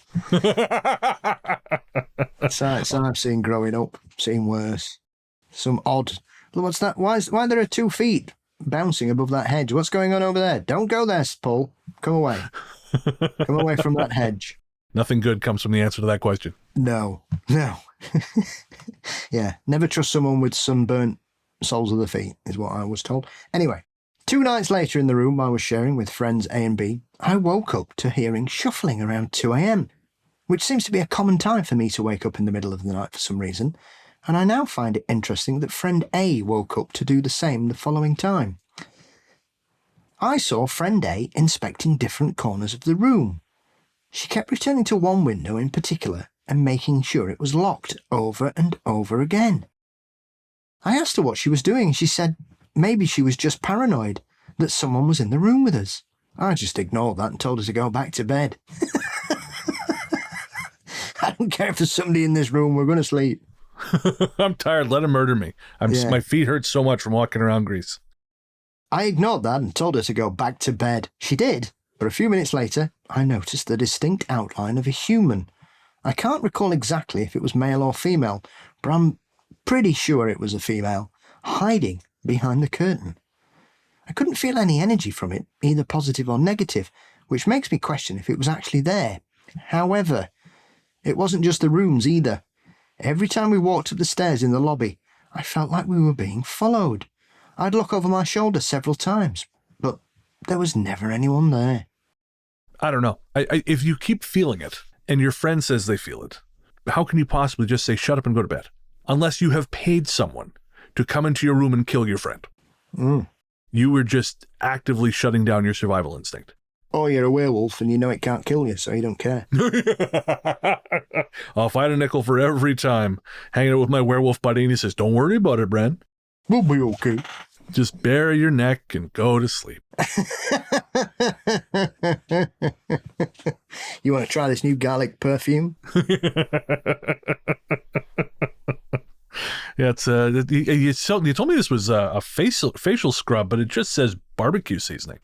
Sights I've seen growing up, seen worse. Some odd... What's that? Why there are 2 feet bouncing above that hedge? What's going on over there? Don't go there, Paul. Come away. Come away from that hedge. Nothing good comes from the answer to that question. No. Yeah, never trust someone with sunburnt soles of the feet, is what I was told. Anyway, 2 nights later in the room I was sharing with friends A and B, I woke up to hearing shuffling around 2 a.m, which seems to be a common time for me to wake up in the middle of the night for some reason, and I now find it interesting that friend A woke up to do the same the following time. I saw friend A inspecting different corners of the room. She kept returning to one window in particular and making sure it was locked over and over again. I asked her what she was doing, and she said maybe she was just paranoid that someone was in the room with us. I just ignored that and told her to go back to bed. I don't care if there's somebody in this room, we're going to sleep. I'm tired, let him murder me. My feet hurt so much from walking around Greece. I ignored that and told her to go back to bed. She did, but a few minutes later, I noticed the distinct outline of a human. I can't recall exactly if it was male or female, but I'm pretty sure it was a female, hiding behind the curtain. I couldn't feel any energy from it, either positive or negative, which makes me question if it was actually there. However, it wasn't just the rooms either. Every time we walked up the stairs in the lobby, I felt like we were being followed. I'd look over my shoulder several times, but there was never anyone there. I don't know. If you keep feeling it, and your friend says they feel it, how can you possibly just say, shut up and go to bed? Unless you have paid someone to come into your room and kill your friend. You were just actively shutting down your survival instinct. Or you're a werewolf and you know it can't kill you, so you don't care. I'll find a nickel for every time hanging out with my werewolf buddy and he says, don't worry about it, Bren. We'll be okay. Just bury your neck and go to sleep. You want to try this new garlic perfume? Yeah, it's you told me this was a facial scrub, but it just says barbecue seasoning.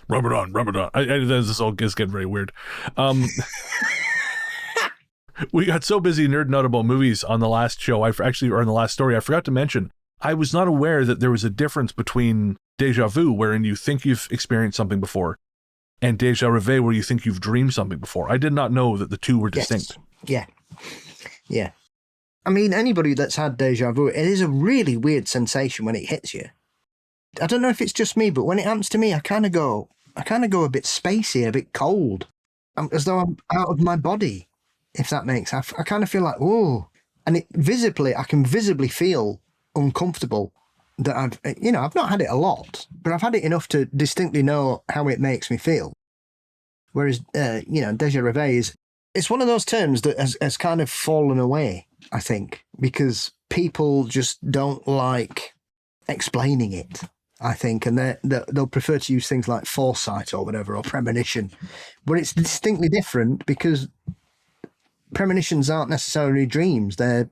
Rub it on. This all is getting very weird. We got so busy nerding out about movies on the last show, in the last story, I forgot to mention, I was not aware that there was a difference between déjà vu, wherein you think you've experienced something before, and déjà rêvé, where you think you've dreamed something before. I did not know that the two were distinct. Yeah. I mean, anybody that's had déjà vu, it is a really weird sensation when it hits you. I don't know if it's just me, but when it happens to me, I kind of go a bit spacey, a bit cold, as though I'm out of my body. If that makes, I kind of feel like, whoa, and I can visibly feel uncomfortable, that I've not had it a lot, but I've had it enough to distinctly know how it makes me feel. Whereas, déjà revu it's one of those terms that has kind of fallen away, I think, because people just don't like explaining it, I think, and they'll prefer to use things like foresight or whatever, or premonition, but it's distinctly different because premonitions aren't necessarily dreams. They're,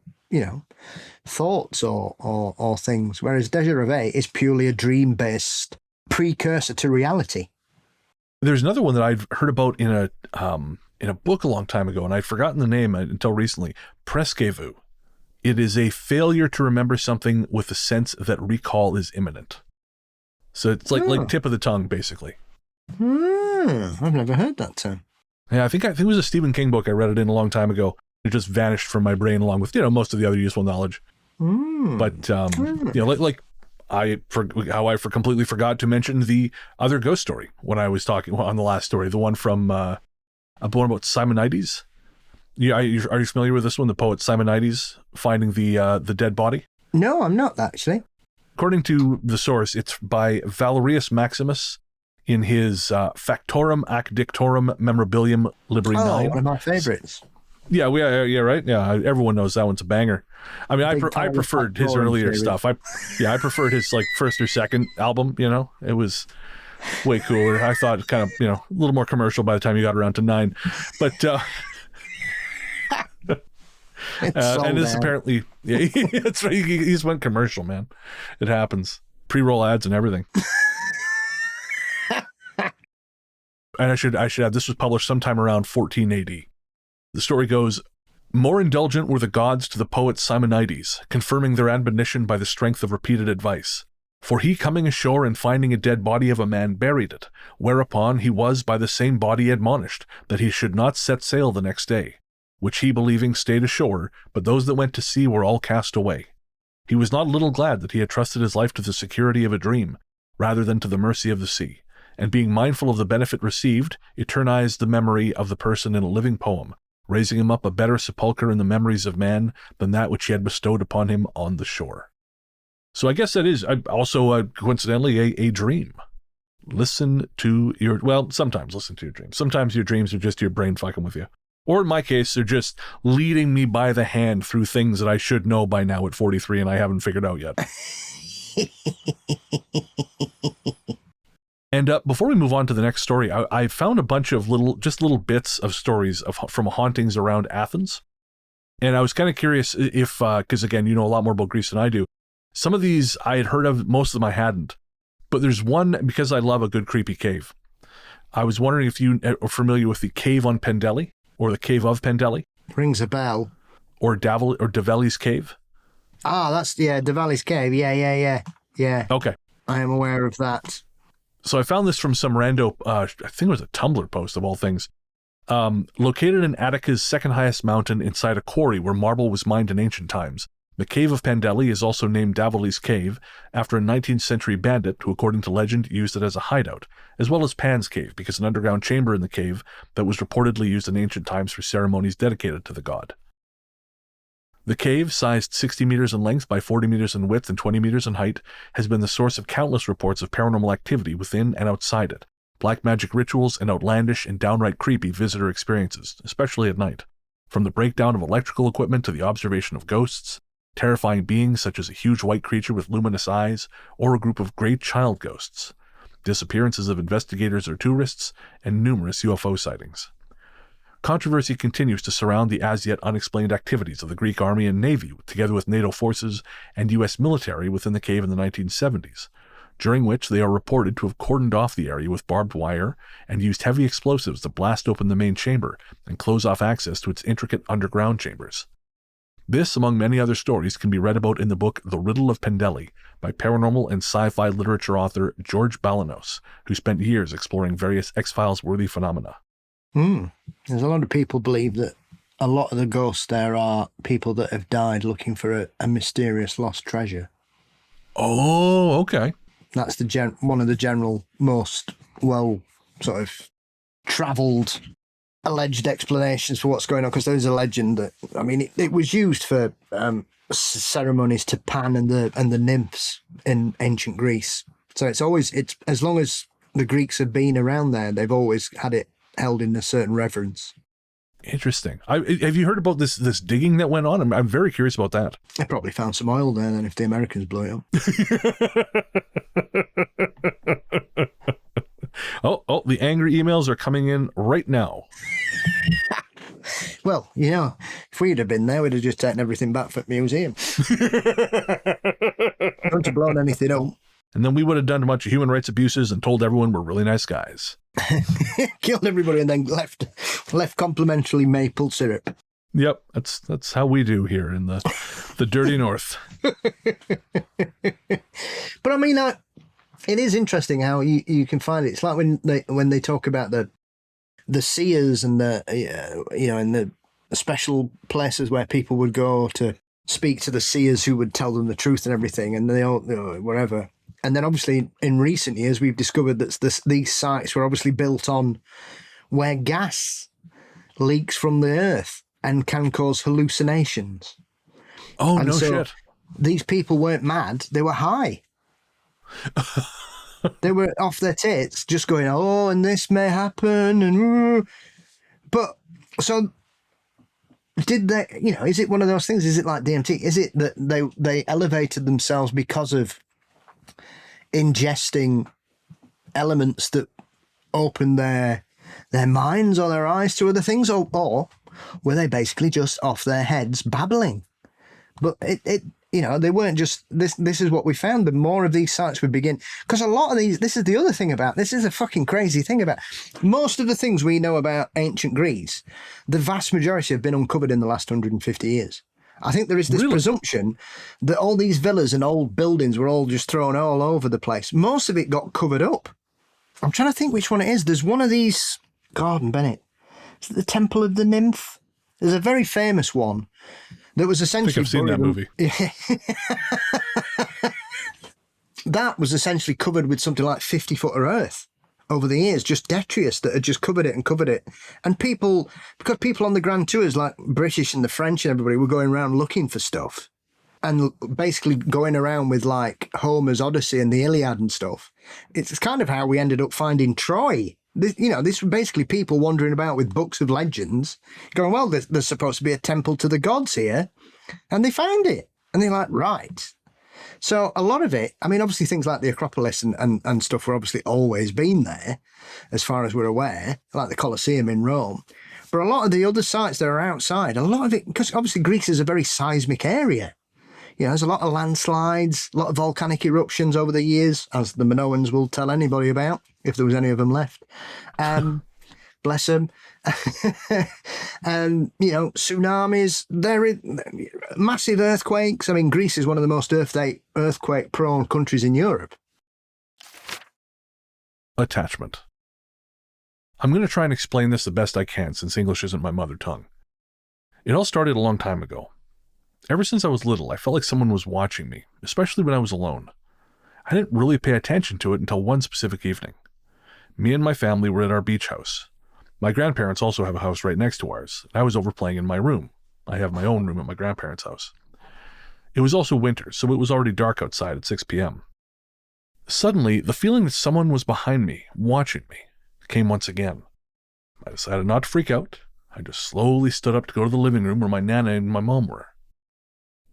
thoughts or things, whereas déjà revu is purely a dream-based precursor to reality. There's another one that I've heard about in a book a long time ago, and I'd forgotten the name until recently. Presque-vu. It is a failure to remember something with the sense that recall is imminent. So it's like tip of the tongue, basically. I've never heard that term. Yeah, I think it was a Stephen King book. I read it in a long time ago. It just vanished from my brain along with, most of the other useful knowledge. But, like I completely forgot to mention the other ghost story when I was talking on the last story, the one from one about Simonides. Yeah, are you familiar with this one? The poet Simonides finding the dead body? No, I'm not actually. According to the source, it's by Valerius Maximus in his Factorum ac dictorum memorabilium libri 9. One of my favorites. Yeah, right. Yeah, everyone knows that one's a banger. I mean, I preferred his earlier stuff. I preferred his first or second album. It was way cooler. I thought kind of a little more commercial by the time you got around to 9, but and this apparently that's right. He just went commercial, man. It happens. Pre-roll ads and everything. And I should add, this was published sometime around 14 AD. The story goes, more indulgent were the gods to the poet Simonides, confirming their admonition by the strength of repeated advice. For he coming ashore and finding a dead body of a man buried it, whereupon he was by the same body admonished that he should not set sail the next day, which he believing stayed ashore, but those that went to sea were all cast away. He was not a little glad that he had trusted his life to the security of a dream, rather than to the mercy of the sea, and being mindful of the benefit received, eternized the memory of the person in a living poem, raising him up a better sepulchre in the memories of man than that which he had bestowed upon him on the shore. So I guess that is also, coincidentally, a dream. Sometimes listen to your dreams. Sometimes your dreams are just your brain fucking with you. Or in my case, they're just leading me by the hand through things that I should know by now at 43 and I haven't figured out yet. And before we move on to the next story, I found a bunch of little bits of stories from hauntings around Athens. And I was kind of curious if, because again, you know a lot more about Greece than I do. Some of these I had heard of, most of them I hadn't. But there's one, because I love a good creepy cave. I was wondering if you are familiar with the cave on Pendeli, or the cave of Pendeli. Rings a bell. Or Daveli's cave. That's, Daveli's cave. Yeah. Okay. I am aware of that. So I found this from some rando, I think it was a Tumblr post of all things. Located in Attica's second highest mountain inside a quarry where marble was mined in ancient times, the cave of Pendeli is also named Daveli's Cave after a 19th century bandit who, according to legend, used it as a hideout, as well as Pan's Cave because an underground chamber in the cave that was reportedly used in ancient times for ceremonies dedicated to the god. The cave, sized 60 meters in length by 40 meters in width and 20 meters in height, has been the source of countless reports of paranormal activity within and outside it, black magic rituals, and outlandish and downright creepy visitor experiences, especially at night. From the breakdown of electrical equipment to the observation of ghosts, terrifying beings such as a huge white creature with luminous eyes, or a group of great child ghosts, disappearances of investigators or tourists, and numerous UFO sightings. Controversy continues to surround the as-yet unexplained activities of the Greek army and navy, together with NATO forces and U.S. military within the cave in the 1970s, during which they are reported to have cordoned off the area with barbed wire and used heavy explosives to blast open the main chamber and close off access to its intricate underground chambers. This, among many other stories, can be read about in the book The Riddle of Pendeli by paranormal and sci-fi literature author George Balanos, who spent years exploring various X-Files-worthy phenomena. There's a lot of people believe that a lot of the ghosts there are people that have died looking for a mysterious lost treasure. Oh, okay. That's one of the general, most well sort of travelled alleged explanations for what's going on, because there is a legend that, I mean, it was used for ceremonies to Pan and the nymphs in ancient Greece. So it's as long as the Greeks have been around there, they've always had it held in a certain reverence. Interesting. Have you heard about this digging that went on? I'm very curious about that. They probably found some oil there then if the Americans blew it up. Oh, the angry emails are coming in right now. Well, if we'd have been there, we'd have just taken everything back for the museum. Don't have blown anything up. And then we would have done a bunch of human rights abuses and told everyone we're really nice guys. Killed everybody and then left complimentary maple syrup. Yep, that's how we do here in the dirty north. But I mean, it is interesting how you can find it. It's like when they talk about the seers and the in the special places where people would go to speak to the seers who would tell them the truth and everything, and they all whatever. And then obviously in recent years we've discovered that these sites were obviously built on where gas leaks from the earth and can cause hallucinations. Oh, and no shit. These people weren't mad, they were high. They were off their tits, just going, oh, and this may happen, and but so did they? Is it one of those things? Is it like DMT? Is it that they elevated themselves because of ingesting elements that open their minds or their eyes to other things, or were they basically just off their heads babbling? But they weren't just this. This is what we found. The more of these sites we begin, because a lot of these. This is the other thing about this is a fucking crazy thing about most of the things we know about ancient Greece. The vast majority have been uncovered in the last 150 years. I think there is this presumption that all these villas and old buildings were all just thrown all over the place. Most of it got covered up. I'm trying to think which one it is. There's one of these. Gordon Bennett. Is it the Temple of the Nymph? There's a very famous one that was essentially. I think I've seen that movie. That was essentially covered with something like 50 foot of earth over the years, just detritus that had just covered it. And because people on the grand tours, like British and the French and everybody, were going around looking for stuff and basically going around with like Homer's Odyssey and the Iliad and stuff. It's kind of how we ended up finding Troy. This were basically people wandering about with books of legends going, well, there's supposed to be a temple to the gods here. And they found it. And they're like, right. So a lot of it, I mean, obviously things like the Acropolis and stuff were obviously always been there, as far as we're aware, like the Colosseum in Rome. But a lot of the other sites that are outside, a lot of it, because obviously Greece is a very seismic area. There's a lot of landslides, a lot of volcanic eruptions over the years, as the Minoans will tell anybody about, if there was any of them left. Bless them. And, tsunamis, massive earthquakes. I mean, Greece is one of the most earthquake-prone countries in Europe. Attachment. I'm going to try and explain this the best I can, since English isn't my mother tongue. It all started a long time ago. Ever since I was little, I felt like someone was watching me, especially when I was alone. I didn't really pay attention to it until one specific evening. Me and my family were at our beach house. My grandparents also have a house right next to ours. I was over playing in my room. I have my own room at my grandparents' house. It was also winter, so it was already dark outside at 6 p.m. Suddenly, the feeling that someone was behind me, watching me, came once again. I decided not to freak out. I just slowly stood up to go to the living room where my nana and my mom were.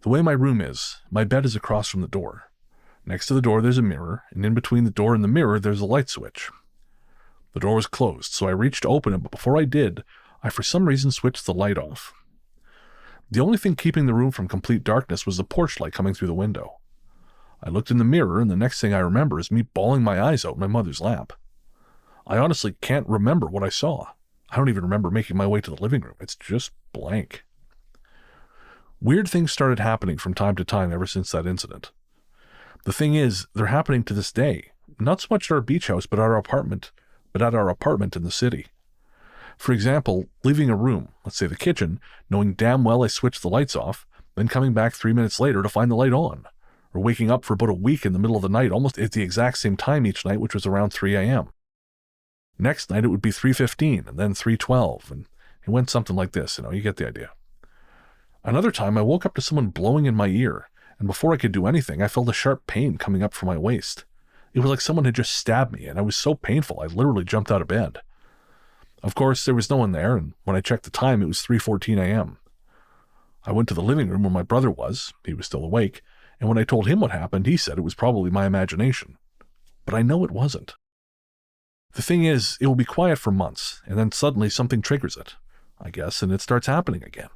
The way my room is, my bed is across from the door. Next to the door there's a mirror, and in between the door and the mirror there's a light switch. The door was closed, so I reached to open it, but before I did, I for some reason switched the light off. The only thing keeping the room from complete darkness was the porch light coming through the window. I looked in the mirror, and the next thing I remember is me bawling my eyes out in my mother's lap. I honestly can't remember what I saw. I don't even remember making my way to the living room. It's just blank. Weird things started happening from time to time ever since that incident. The thing is, they're happening to this day, not so much at our beach house, but at our apartment in the city. For example, leaving a room, let's say the kitchen, knowing damn well I switched the lights off, then coming back 3 minutes later to find the light on, or waking up for about a week in the middle of the night, almost at the exact same time each night, which was around 3 a.m. Next night it would be 3:15, and then 3:12, and it went something like this, you get the idea. Another time, I woke up to someone blowing in my ear, and before I could do anything, I felt a sharp pain coming up from my waist. It was like someone had just stabbed me, and I was so painful I literally jumped out of bed. Of course, there was no one there, and when I checked the time, it was 3:14 a.m. I went to the living room where my brother was. He was still awake, and when I told him what happened, he said it was probably my imagination. But I know it wasn't. The thing is, it will be quiet for months, and then suddenly something triggers it, I guess, and it starts happening again.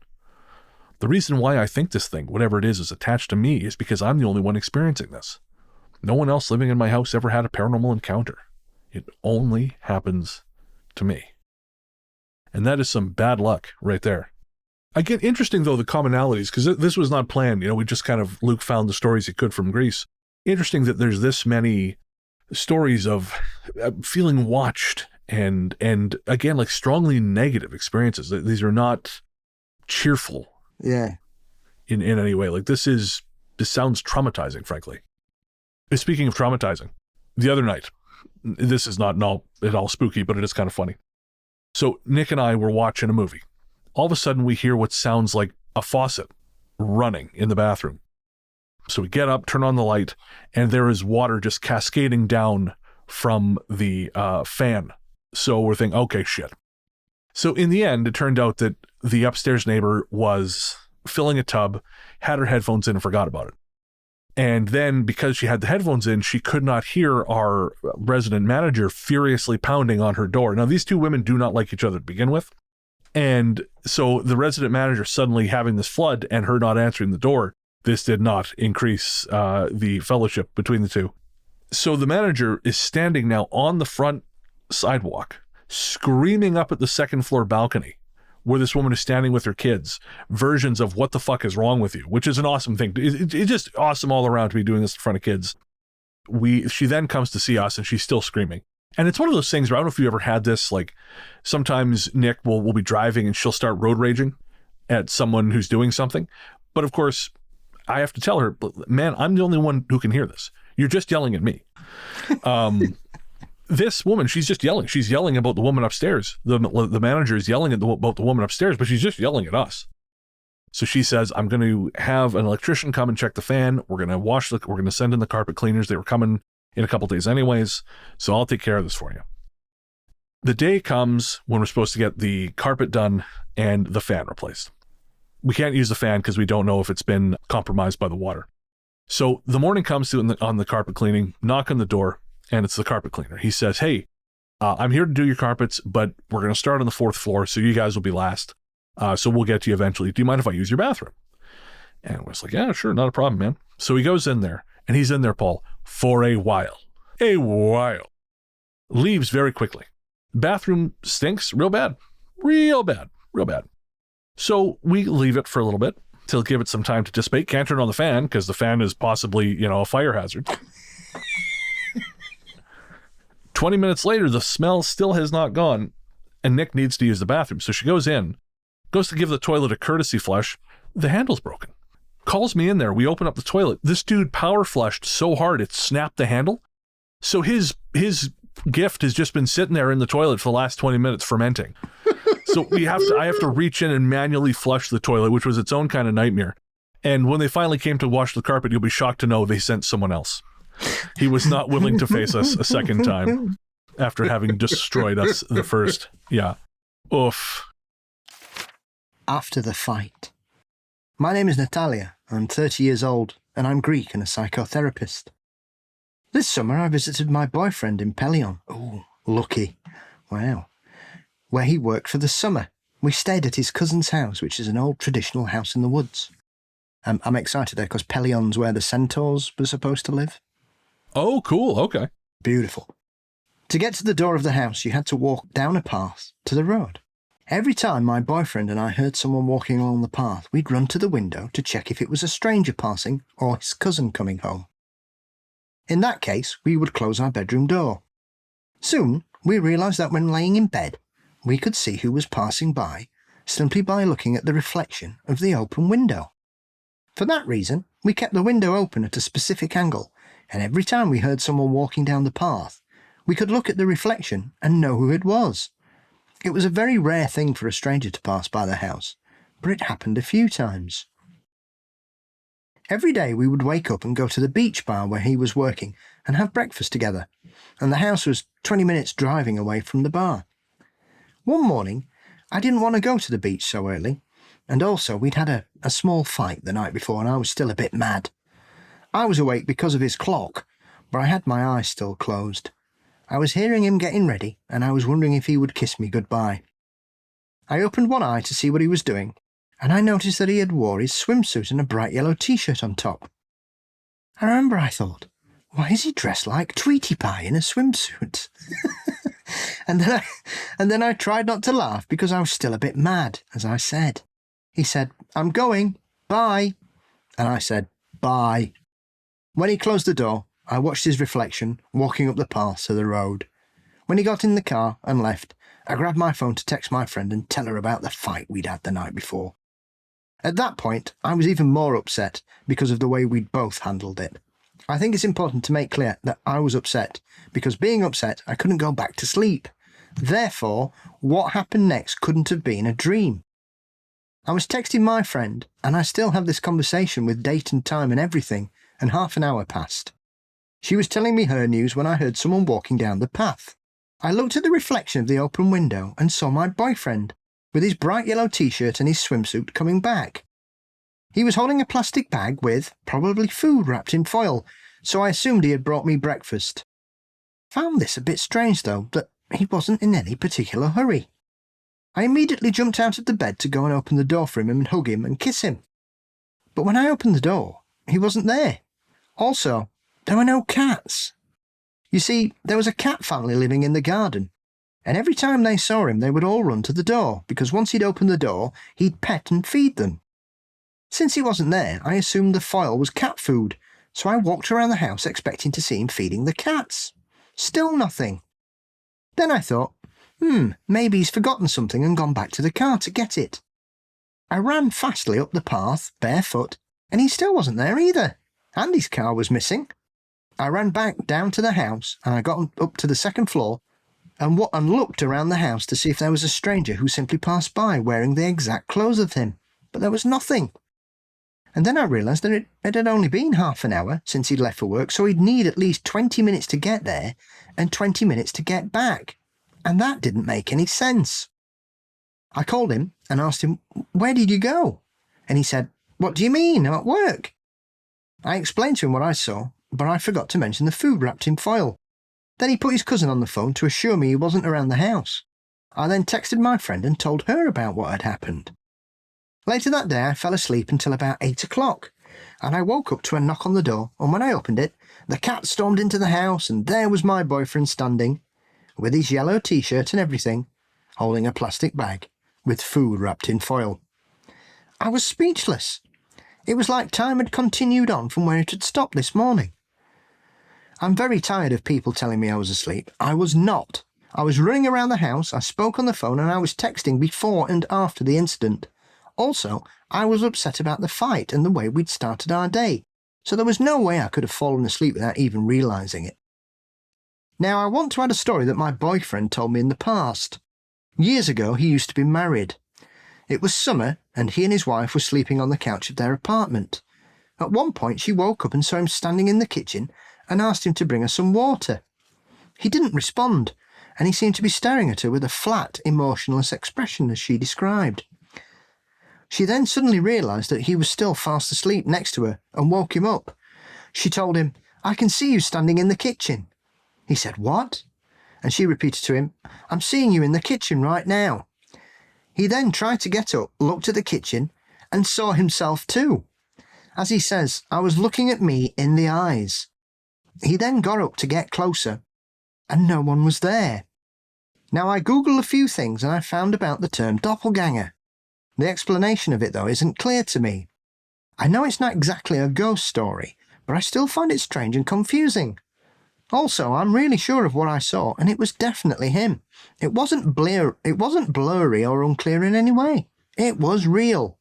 The reason why I think this thing, whatever it is attached to me, is because I'm the only one experiencing this. No one else living in my house ever had a paranormal encounter. It only happens to me. And that is some bad luck right there. I get interesting, though, the commonalities, because this was not planned. We just kind of, Luke found the stories he could from Greece. Interesting that there's this many stories of feeling watched and again, like strongly negative experiences. These are not cheerful. Yeah. In any way. Like this sounds traumatizing, frankly. Speaking of traumatizing, the other night, this is not at all spooky, but it is kind of funny. So Nick and I were watching a movie. All of a sudden we hear what sounds like a faucet running in the bathroom. So we get up, turn on the light, and there is water just cascading down from the fan. So we're thinking, okay, shit. So in the end, it turned out that the upstairs neighbor was filling a tub, had her headphones in and forgot about it. And then because she had the headphones in, she could not hear our resident manager furiously pounding on her door. Now, these two women do not like each other to begin with. And so the resident manager suddenly having this flood and her not answering the door, this did not increase the fellowship between the two. So the manager is standing now on the front sidewalk, screaming up at the second floor balcony where this woman is standing with her kids, versions of what the fuck is wrong with you, which is an awesome thing. It's just awesome all around to be doing this in front of kids. She then comes to see us and she's still screaming. And it's one of those things where I don't know if you ever had this, like sometimes Nick will be driving and she'll start road raging at someone who's doing something. But of course, I have to tell her, man, I'm the only one who can hear this. You're just yelling at me. This woman, she's just yelling. She's yelling about the woman upstairs. The manager is yelling about the woman upstairs, but she's just yelling at us. So she says, I'm going to have an electrician come and check the fan. We're going to send in the carpet cleaners. They were coming in a couple days anyways, so I'll take care of this for you. The day comes when we're supposed to get the carpet done and the fan replaced. We can't use the fan because we don't know if it's been compromised by the water. So the morning comes to on the carpet cleaning, knock on the door, and it's the carpet cleaner. He says, hey, I'm here to do your carpets, but we're going to start on the 4th floor, so you guys will be last. So we'll get to you eventually. Do you mind if I use your bathroom? And I was like, yeah, sure, not a problem, man. So he goes in there, and he's in there, Paul, for a while. A while. Leaves very quickly. Bathroom stinks real bad. Real bad. Real bad. So we leave it for a little bit to give it some time to dissipate. Can't turn on the fan because the fan is possibly, a fire hazard. 20 minutes later, the smell still has not gone, and Nick needs to use the bathroom. So she goes to give the toilet a courtesy flush. The handle's broken. Calls me in there. We open up the toilet. This dude power flushed so hard it snapped the handle. So his gift has just been sitting there in the toilet for the last 20 minutes fermenting. So I have to reach in and manually flush the toilet, which was its own kind of nightmare. And when they finally came to wash the carpet, you'll be shocked to know they sent someone else. He was not willing to face us a second time after having destroyed us the first. Yeah. Oof. After the fight. My name is Natalia. I'm 30 years old, and I'm Greek and a psychotherapist. This summer I visited my boyfriend in Pelion. Oh, lucky. Wow. Where he worked for the summer. We stayed at his cousin's house, which is an old traditional house in the woods. I'm excited there because Pelion's where the centaurs were supposed to live. Oh, cool. Okay. Beautiful. To get to the door of the house, you had to walk down a path to the road. Every time my boyfriend and I heard someone walking along the path, we'd run to the window to check if it was a stranger passing or his cousin coming home. In that case, we would close our bedroom door. Soon, we realised that when laying in bed, we could see who was passing by simply by looking at the reflection of the open window. For that reason, we kept the window open at a specific angle, and every time we heard someone walking down the path, we could look at the reflection and know who it was. It was a very rare thing for a stranger to pass by the house, but it happened a few times. Every day we would wake up and go to the beach bar where he was working and have breakfast together, and the house was 20 minutes driving away from the bar. One morning, I didn't want to go to the beach so early, and also we'd had a small fight the night before and I was still a bit mad. I was awake because of his clock, but I had my eyes still closed. I was hearing him getting ready, and I was wondering if he would kiss me goodbye. I opened one eye to see what he was doing, and I noticed that he had wore his swimsuit and a bright yellow t-shirt on top. I remember I thought, why is he dressed like Tweety Pie in a swimsuit? and then I tried not to laugh because I was still a bit mad, as I said. He said, "I'm going, bye." And I said, "Bye." When he closed the door, I watched his reflection walking up the path to the road. When he got in the car and left, I grabbed my phone to text my friend and tell her about the fight we'd had the night before. At that point, I was even more upset because of the way we'd both handled it. I think it's important to make clear that I was upset because being upset, I couldn't go back to sleep. Therefore, what happened next couldn't have been a dream. I was texting my friend, and I still have this conversation with date and time and everything, and half an hour passed. She was telling me her news when I heard someone walking down the path. I looked at the reflection of the open window and saw my boyfriend, with his bright yellow t-shirt and his swimsuit, coming back. He was holding a plastic bag with, probably food wrapped in foil, so I assumed he had brought me breakfast. Found this a bit strange though, that he wasn't in any particular hurry. I immediately jumped out of the bed to go and open the door for him and hug him and kiss him. But when I opened the door, he wasn't there. Also, there were no cats. You see, there was a cat family living in the garden, and every time they saw him they would all run to the door, because once he'd opened the door, he'd pet and feed them. Since he wasn't there, I assumed the foil was cat food, so I walked around the house expecting to see him feeding the cats. Still nothing. Then I thought, maybe he's forgotten something and gone back to the car to get it. I ran fastly up the path, barefoot, and he still wasn't there either, and his car was missing. I ran back down to the house, and I got up to the second floor and looked around the house to see if there was a stranger who simply passed by wearing the exact clothes of him, but there was nothing. And then I realised that it had only been half an hour since he'd left for work, so he'd need at least 20 minutes to get there and 20 minutes to get back, and that didn't make any sense. I called him and asked him, "Where did you go?" And he said, "What do you mean? I'm at work." I explained to him what I saw, but I forgot to mention the food wrapped in foil. Then he put his cousin on the phone to assure me he wasn't around the house. I then texted my friend and told her about what had happened. Later that day I fell asleep until about 8 o'clock, and I woke up to a knock on the door, and when I opened it, the cat stormed into the house, and there was my boyfriend standing, with his yellow t-shirt and everything, holding a plastic bag with food wrapped in foil. I was speechless. It was like time had continued on from where it had stopped this morning. I'm very tired of people telling me I was asleep. I was not. I was running around the house, I spoke on the phone, and I was texting before and after the incident. Also, I was upset about the fight and the way we'd started our day, so there was no way I could have fallen asleep without even realising it. Now, I want to add a story that my boyfriend told me in the past. Years ago, he used to be married. It was summer, and he and his wife were sleeping on the couch of their apartment. At one point, she woke up and saw him standing in the kitchen and asked him to bring her some water. He didn't respond, and he seemed to be staring at her with a flat, emotionless expression, as she described. She then suddenly realised that he was still fast asleep next to her and woke him up. She told him, "I can see you standing in the kitchen." He said, "What?" And she repeated to him, "I'm seeing you in the kitchen right now." He then tried to get up, looked at the kitchen, and saw himself too. As he says, "I was looking at me in the eyes." He then got up to get closer, and no one was there. Now, I googled a few things and I found about the term doppelganger. The explanation of it, though, isn't clear to me. I know it's not exactly a ghost story, but I still find it strange and confusing. Also, I'm really sure of what I saw, and it was definitely him. It wasn't blurry or unclear in any way. It was real.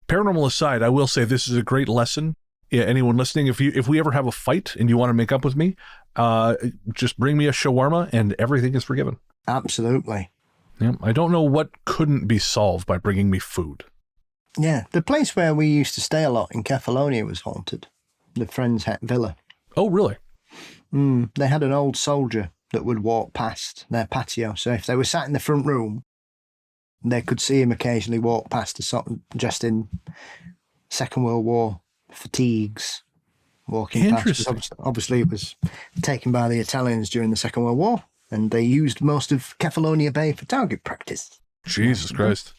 Paranormal aside, I will say this is a great lesson. Yeah, anyone listening, if we ever have a fight and you want to make up with me, just bring me a shawarma and everything is forgiven. Absolutely. Yeah, I don't know what couldn't be solved by bringing me food. Yeah, the place where we used to stay a lot in Kefalonia was haunted. The Friends Het Villa. Oh, really? They had an old soldier that would walk past their patio. So if they were sat in the front room, they could see him occasionally walk past, just in Second World War fatigues, walking past. Obviously, it was taken by the Italians during the Second World War, and they used most of Kefalonia Bay for target practice. Jesus Christ.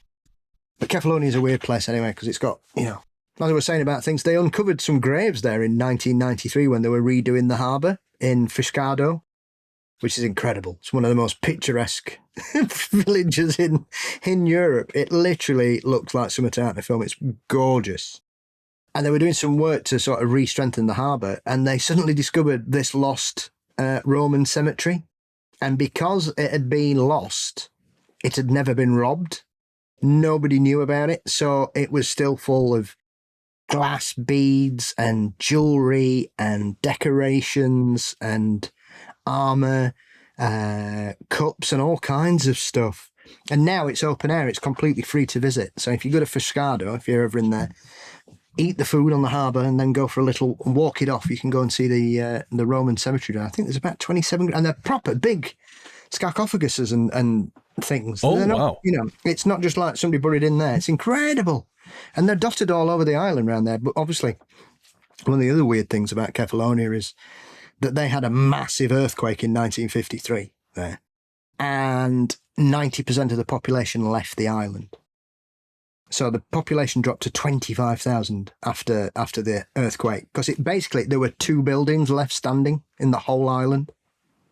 But Kefalonia is a weird place anyway, because it's got, as I was saying about things, they uncovered some graves there in 1993 when they were redoing the harbour in Fiscado, which is incredible. It's one of the most picturesque villages in Europe. It literally looks like something out in a film. It's gorgeous. And they were doing some work to sort of re-strengthen the harbour, and they suddenly discovered this lost Roman cemetery. And because it had been lost, it had never been robbed. Nobody knew about it, so it was still full of glass beads and jewellery and decorations and armour, cups and all kinds of stuff. And now it's open air, it's completely free to visit. So if you go to Fiscado, if you're ever in there, eat the food on the harbour and then go for a little walk it off, you can go and see the Roman cemetery. I think there's about 27, and they're proper big sarcophaguses and things. Oh, not, wow. It's not just like somebody buried in there. It's incredible. And they're dotted all over the island around there. But obviously, one of the other weird things about Kefalonia is that they had a massive earthquake in 1953 there. And 90% of the population left the island. So the population dropped to 25,000 after the earthquake. Because there were 2 buildings left standing in the whole island.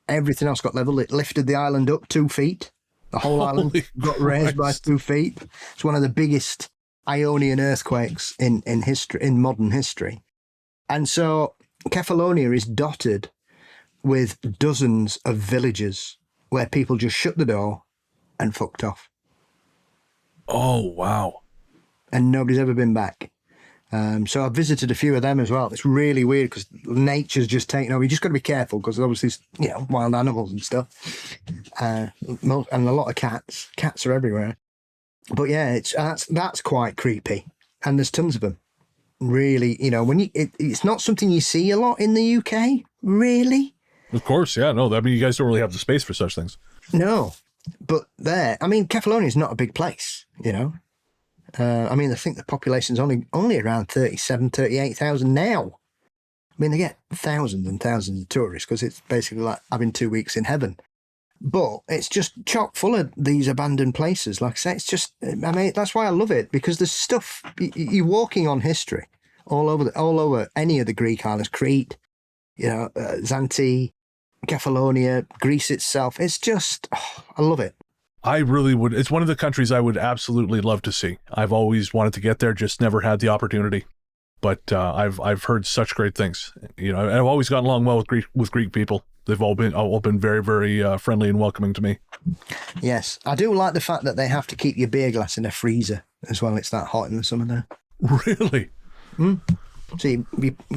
Everything else got leveled. It lifted the island up 2 feet. The whole island got raised by 2 feet. It's one of the biggest Ionian earthquakes in history, in modern history. And so Kefalonia is dotted with dozens of villages where people just shut the door and fucked off. Oh, wow. And nobody's ever been back. So I've visited a few of them as well. It's really weird because nature's just taken over. You just got to be careful because obviously, wild animals and stuff. And a lot of cats. Cats are everywhere. But yeah, that's quite creepy. And there's tons of them. Really, it's not something you see a lot in the UK, really. Of course, yeah. No, you guys don't really have the space for such things. No. But Kefalonia is not a big place, I think the population's only around 37, 38,000 now. They get thousands and thousands of tourists because it's basically like having 2 weeks in heaven. But it's just chock full of these abandoned places. Like I say, it's just, that's why I love it, because there's stuff, you're walking on history all over any of the Greek islands, Crete, Zante, Kefalonia, Greece itself. It's just, I love it. I really would. It's one of the countries I would absolutely love to see. I've always wanted to get there, just never had the opportunity. But I've heard such great things. I've always gotten along well with Greek people. They've all been very, very friendly and welcoming to me. Yes, I do like the fact that they have to keep your beer glass in a freezer as well. It's that hot in the summer there. Really? So your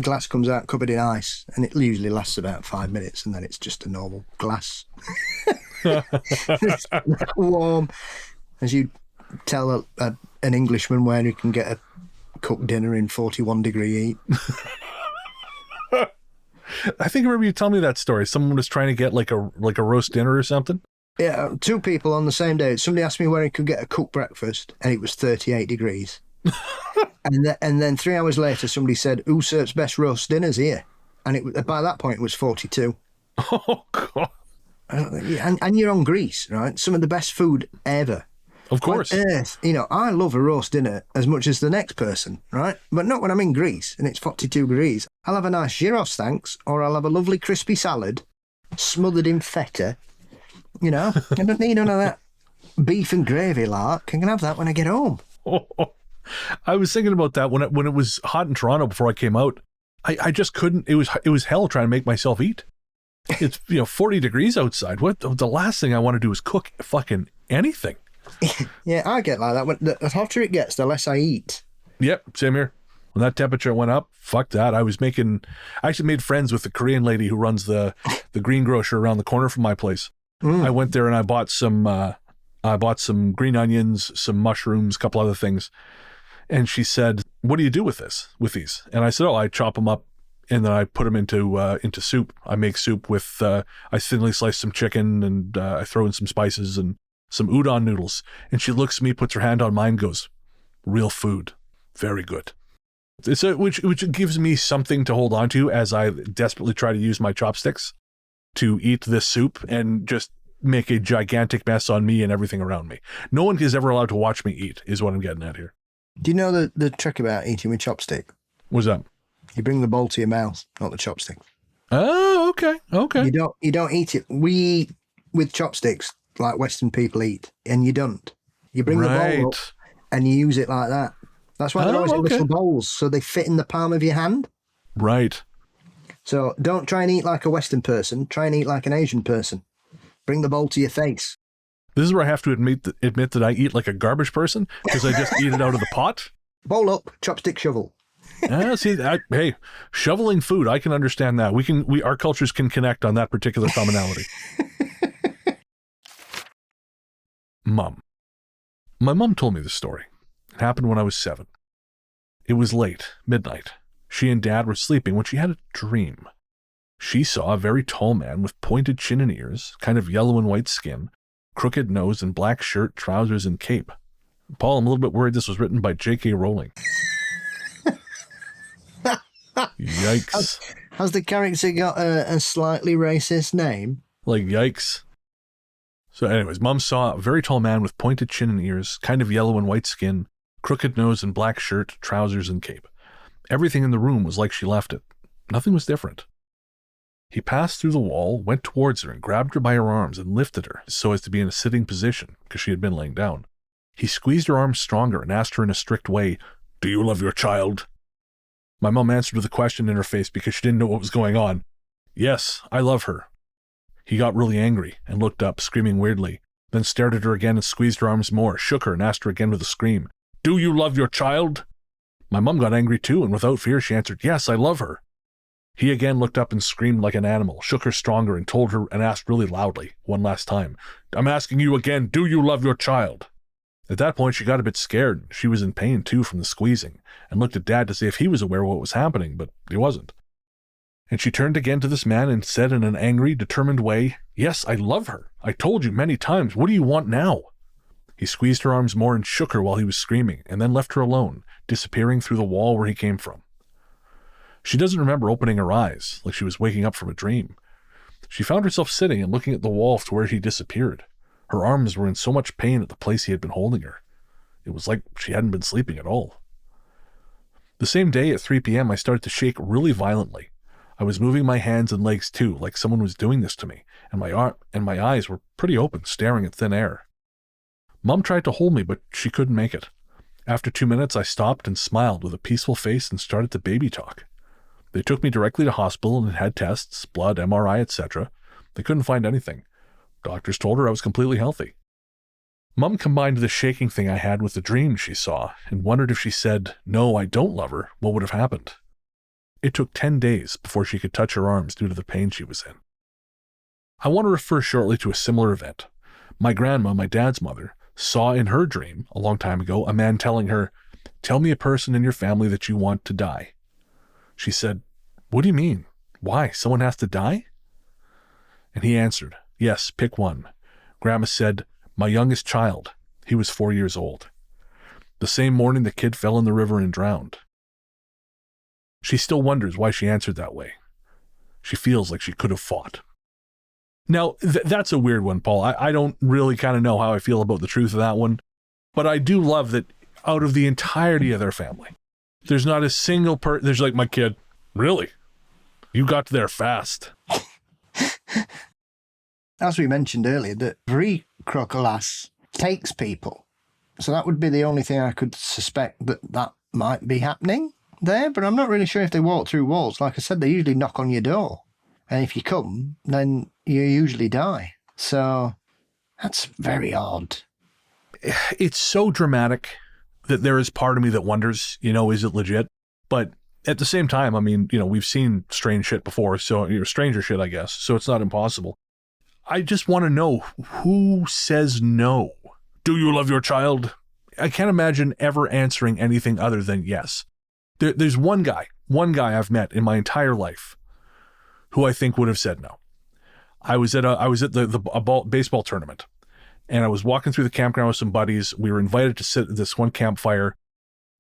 glass comes out covered in ice, and it usually lasts about 5 minutes, and then it's just a normal glass. It's warm, as you tell an Englishman where he can get a cooked dinner in 41-degree heat. I think I remember you telling me that story. Someone was trying to get like a roast dinner or something. Yeah, 2 people on the same day. Somebody asked me where he could get a cooked breakfast, and it was 38 degrees. and then 3 hours later, somebody said, "Who serves best roast dinners here?" And by that point, it was 42. Oh God! And you're on Greece, right? Some of the best food ever. Of course. On earth, I love a roast dinner as much as the next person, right? But not when I'm in Greece and it's 42 degrees. I'll have a nice gyros, thanks, or I'll have a lovely crispy salad smothered in feta. I don't need none of that beef and gravy lark. I can have that when I get home. I was thinking about that when it was hot in Toronto before I came out. I just couldn't. It was hell trying to make myself eat. It's 40 degrees outside. What the last thing I want to do is cook fucking anything. Yeah, I get like that. The hotter it gets, the less I eat. Yep, same here. When that temperature went up, fuck that. I actually made friends with the Korean lady who runs the greengrocer around the corner from my place. I went there and I bought some green onions, some mushrooms, a couple other things. And she said, what do you do with these? And I said, I chop them up and then I put them into soup. I make soup with, I thinly slice some chicken and I throw in some spices and some udon noodles. And she looks at me, puts her hand on mine, goes, real food. Very good. Which gives me something to hold on to as I desperately try to use my chopsticks to eat this soup and just make a gigantic mess on me and everything around me. No one is ever allowed to watch me eat, is what I'm getting at here. Do you know the trick about eating with chopstick? What's that? You bring the bowl to your mouth, not the chopstick. Oh, okay. You don't eat it. We eat with chopsticks like Western people eat, and you don't. You bring the bowl up and you use it like that. That's why they're always in little bowls, so they fit in the palm of your hand. Right. So don't try and eat like a Western person. Try and eat like an Asian person. Bring the bowl to your face. This is where I have to admit that I eat like a garbage person because I just eat it out of the pot. Bowl up, chopstick, shovel. Hey, shoveling food, I can understand that. Our cultures can connect on that particular commonality. Mom. My mom told me this story. It happened when I was 7. It was late, midnight. She and Dad were sleeping when she had a dream. She saw a very tall man with pointed chin and ears, kind of yellow and white skin, crooked nose and black shirt, trousers, and cape. Paul, I'm a little bit worried this was written by J.K. Rowling. Yikes. Has the character got a slightly racist name? Like, yikes. So anyways, Mom saw a very tall man with pointed chin and ears, kind of yellow and white skin, crooked nose and black shirt, trousers, and cape. Everything in the room was like she left it. Nothing was different. He passed through the wall, went towards her and grabbed her by her arms and lifted her so as to be in a sitting position because she had been laying down. He squeezed her arms stronger and asked her in a strict way, "Do you love your child?" My mom answered with a question in her face because she didn't know what was going on. "Yes, I love her." He got really angry and looked up, screaming weirdly, then stared at her again and squeezed her arms more, shook her and asked her again with a scream, "Do you love your child?" My mom got angry too, and without fear she answered, "Yes, I love her." He again looked up and screamed like an animal, shook her stronger and told her and asked really loudly, one last time, "I'm asking you again, do you love your child?" At that point she got a bit scared. She was in pain too from the squeezing, and looked at Dad to see if he was aware of what was happening, but he wasn't. And she turned again to this man and said in an angry, determined way, "Yes, I love her. I told you many times. What do you want now?" He squeezed her arms more and shook her while he was screaming, and then left her alone, disappearing through the wall where he came from. She doesn't remember opening her eyes, like she was waking up from a dream. She found herself sitting and looking at the wall to where he disappeared. Her arms were in so much pain at the place he had been holding her. It was like she hadn't been sleeping at all. The same day at 3 p.m. I started to shake really violently. I was moving my hands and legs too, like someone was doing this to me, and my eyes were pretty open, staring at thin air. Mom tried to hold me, but she couldn't make it. After 2 minutes, I stopped and smiled with a peaceful face and started to baby talk. They took me directly to hospital and had tests, blood, MRI, etc. They couldn't find anything. Doctors told her I was completely healthy. Mom combined the shaking thing I had with the dream she saw and wondered if she said, "No, I don't love her," what would have happened. It took 10 days before she could touch her arms due to the pain she was in. I want to refer shortly to a similar event. My grandma, my dad's mother, saw in her dream, a long time ago, a man telling her, "Tell me a person in your family that you want to die." She said, "What do you mean? Why? Someone has to die?" And he answered, "Yes, pick one." Grandma said, "My youngest child. He was 4 years old. The same morning the kid fell in the river and drowned." She still wonders why she answered that way. She feels like she could have fought. Now, that's a weird one, Paul. I don't really kind of know how I feel about the truth of that one, but I do love that out of the entirety of their family, there's not a single there's like, "My kid, really? You got there fast." As we mentioned earlier, that pre-Crocolas takes people. So that would be the only thing I could suspect that might be happening there, but I'm not really sure if they walk through walls. Like I said, they usually knock on your door. And if you come, then you usually die. So that's very odd. It's so dramatic that there is part of me that wonders, is it legit? But at the same time, I mean, we've seen strange shit before, so stranger shit, I guess. So it's not impossible. I just want to know who says no. Do you love your child? I can't imagine ever answering anything other than yes. There's one guy I've met in my entire life who I think would have said no. I was at a baseball tournament, and I was walking through the campground with some buddies. We were invited to sit at this one campfire,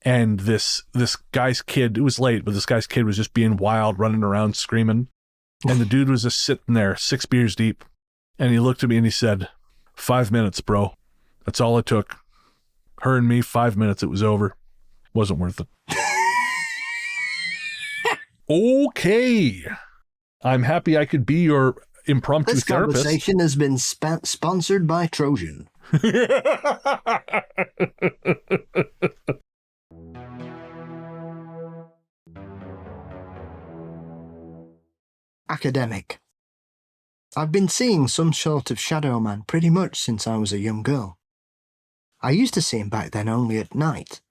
and this guy's kid, it was late, but this guy's kid was just being wild, running around screaming. And the dude was just sitting there, 6 beers deep. And he looked at me and he said, 5 minutes, bro. That's all it took. Her and me, 5 minutes, it was over. Wasn't worth it. Okay. I'm happy I could be your impromptu therapist. This conversation has been sponsored by Trojan. Academic. I've been seeing some sort of shadow man pretty much since I was a young girl. I used to see him back then only at night.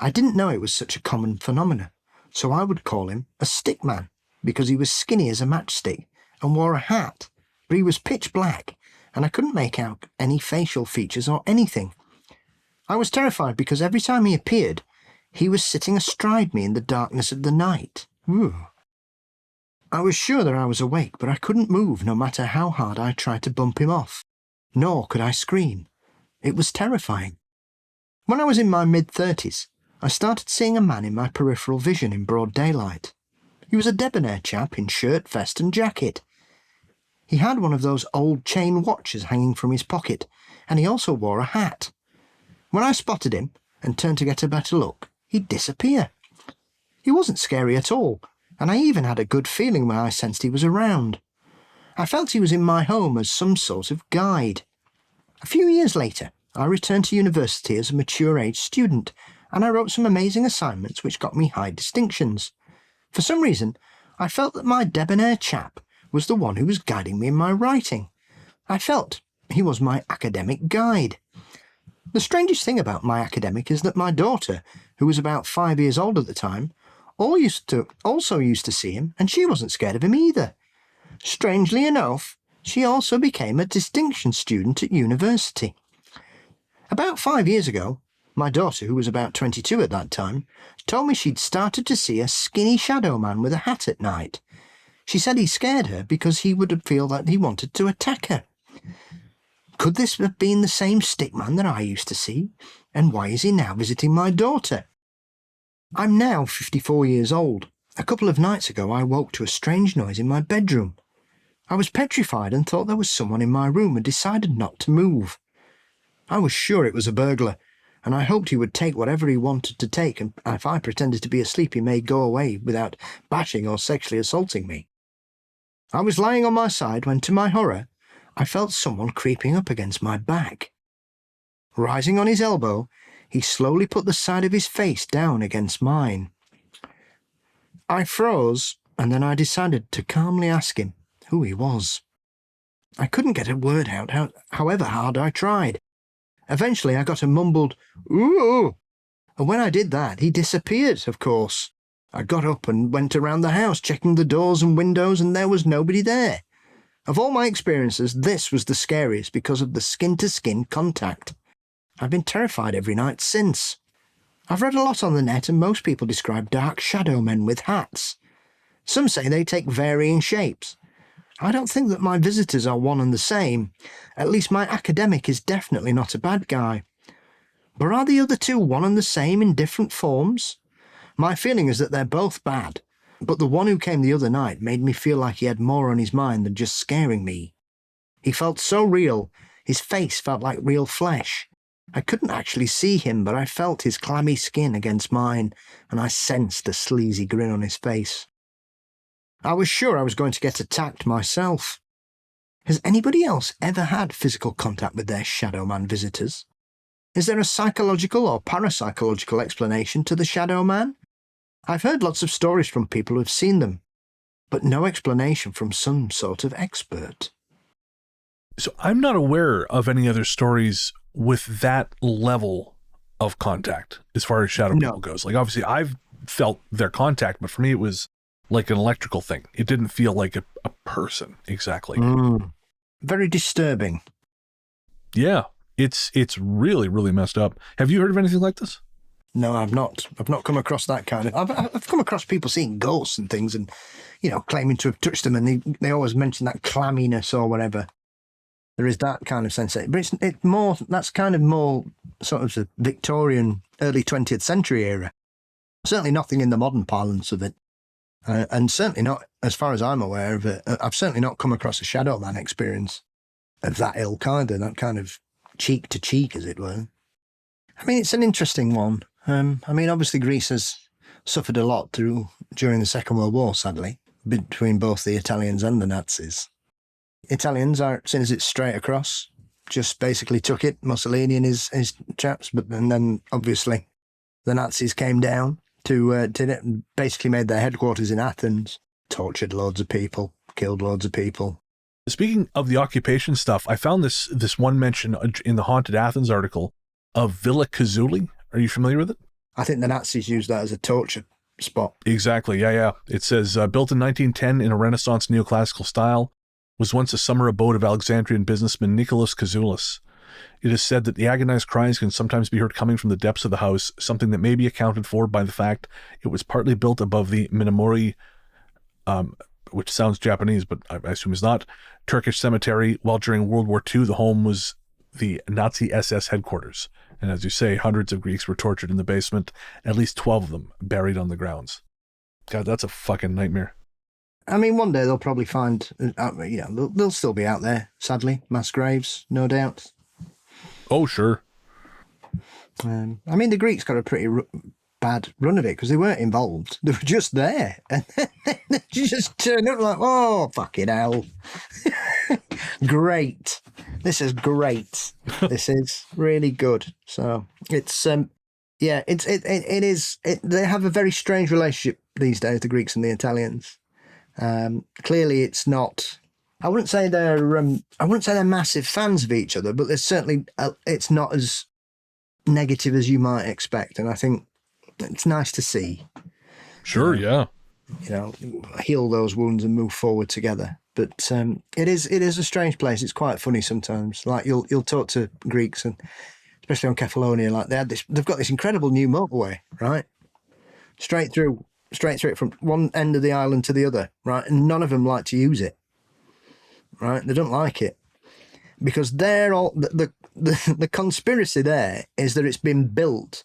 I didn't know it was such a common phenomenon, so I would call him a stick man because he was skinny as a matchstick and wore a hat, but he was pitch black and I couldn't make out any facial features or anything. I was terrified because every time he appeared, he was sitting astride me in the darkness of the night. Ooh. I was sure that I was awake, but I couldn't move no matter how hard I tried to bump him off, nor could I scream. It was terrifying. When I was in my mid-30s, I started seeing a man in my peripheral vision in broad daylight. He was a debonair chap in shirt, vest and jacket. He had one of those old chain watches hanging from his pocket, and he also wore a hat. When I spotted him and turned to get a better look, he'd disappear. He wasn't scary at all, and I even had a good feeling when I sensed he was around. I felt he was in my home as some sort of guide. A few years later, I returned to university as a mature-age student, and I wrote some amazing assignments which got me high distinctions. For some reason, I felt that my debonair chap was the one who was guiding me in my writing. I felt he was my academic guide. The strangest thing about my academic is that my daughter, who was about 5 years old at the time, also used to see him, and she wasn't scared of him either. Strangely enough, she also became a distinction student at university. About 5 years ago, my daughter, who was about 22 at that time, told me she'd started to see a skinny shadow man with a hat at night. She said he scared her because he would feel that he wanted to attack her. Could this have been the same stick man that I used to see? And why is he now visiting my daughter? I'm now 54 years old. A couple of nights ago I woke to a strange noise in my bedroom. I was petrified and thought there was someone in my room and decided not to move. I was sure it was a burglar, and I hoped he would take whatever he wanted to take, and if I pretended to be asleep he may go away without bashing or sexually assaulting me. I was lying on my side when, to my horror, I felt someone creeping up against my back. Rising on his elbow, he slowly put the side of his face down against mine. I froze, and then I decided to calmly ask him who he was. I couldn't get a word out, however hard I tried. Eventually I got a mumbled, "Ooh!" And when I did that, he disappeared, of course. I got up and went around the house, checking the doors and windows, and there was nobody there. Of all my experiences, this was the scariest because of the skin-to-skin contact. I've been terrified every night since. I've read a lot on the net, and most people describe dark shadow men with hats. Some say they take varying shapes. I don't think that my visitors are one and the same. At least my academic is definitely not a bad guy. But are the other two one and the same in different forms? My feeling is that they're both bad, but the one who came the other night made me feel like he had more on his mind than just scaring me. He felt so real. His face felt like real flesh. I couldn't actually see him, but I felt his clammy skin against mine, and I sensed a sleazy grin on his face. I was sure I was going to get attacked myself. Has anybody else ever had physical contact with their Shadow Man visitors? Is there a psychological or parapsychological explanation to the Shadow Man? I've heard lots of stories from people who have seen them, but no explanation from some sort of expert. So I'm not aware of any other stories with that level of contact as far as shadow people goes. Like, obviously I've felt their contact, but for me it was like an electrical thing. It didn't feel like a person exactly. Very disturbing. Yeah. It's really, really messed up. Have you heard of anything like this? No, I've not. I've not come across that kind of... I've come across people seeing ghosts and things and, claiming to have touched them, and they always mention that clamminess or whatever. There is that kind of sensation. But it's more... That's kind of more sort of the Victorian, early 20th century era. Certainly nothing in the modern parlance of it. And certainly not, as far as I'm aware of it, I've certainly not come across a Shadow Man experience of that ilk either, that kind of cheek to cheek, as it were. I mean, it's an interesting one. Obviously Greece has suffered a lot during the Second World War, sadly, between both the Italians and the Nazis. Italians are, since it's straight across, just basically took it, Mussolini and his chaps, and then obviously the Nazis came down to basically made their headquarters in Athens, tortured loads of people, killed loads of people. Speaking of the occupation stuff, I found this one mention in the Haunted Athens article of Villa Kazuli. Are you familiar with it? I think the Nazis used that as a torture spot. Exactly, yeah. It says, built in 1910 in a Renaissance neoclassical style, was once a summer abode of Alexandrian businessman Nicholas Kazoulis. It is said that the agonized cries can sometimes be heard coming from the depths of the house, something that may be accounted for by the fact it was partly built above the Minamori, which sounds Japanese, but I assume is not, Turkish cemetery, while during World War II the home was the Nazi SS headquarters. And as you say, hundreds of Greeks were tortured in the basement, at least 12 of them buried on the grounds. God, that's a fucking nightmare. I mean, one day they'll probably find, they'll still be out there, sadly, mass graves, no doubt. Oh, sure. The Greeks got a pretty bad run of it because they weren't involved. They were just there. And they just turned up like, oh, fucking hell. Great. This is great. This is really good. So it's, it is, they have a very strange relationship these days, the Greeks and the Italians. Clearly it's not, I wouldn't say they're massive fans of each other, but there's certainly, it's not as negative as you might expect. And I think it's nice to see. Sure, yeah. Heal those wounds and move forward together. But it is a strange place. It's quite funny sometimes. Like you'll talk to Greeks, and especially on Kefalonia, like they've got this incredible new motorway, right? Straight through it from one end of the island to the other, right? And none of them like to use it, right? They don't like it because they're all the conspiracy there is that it's been built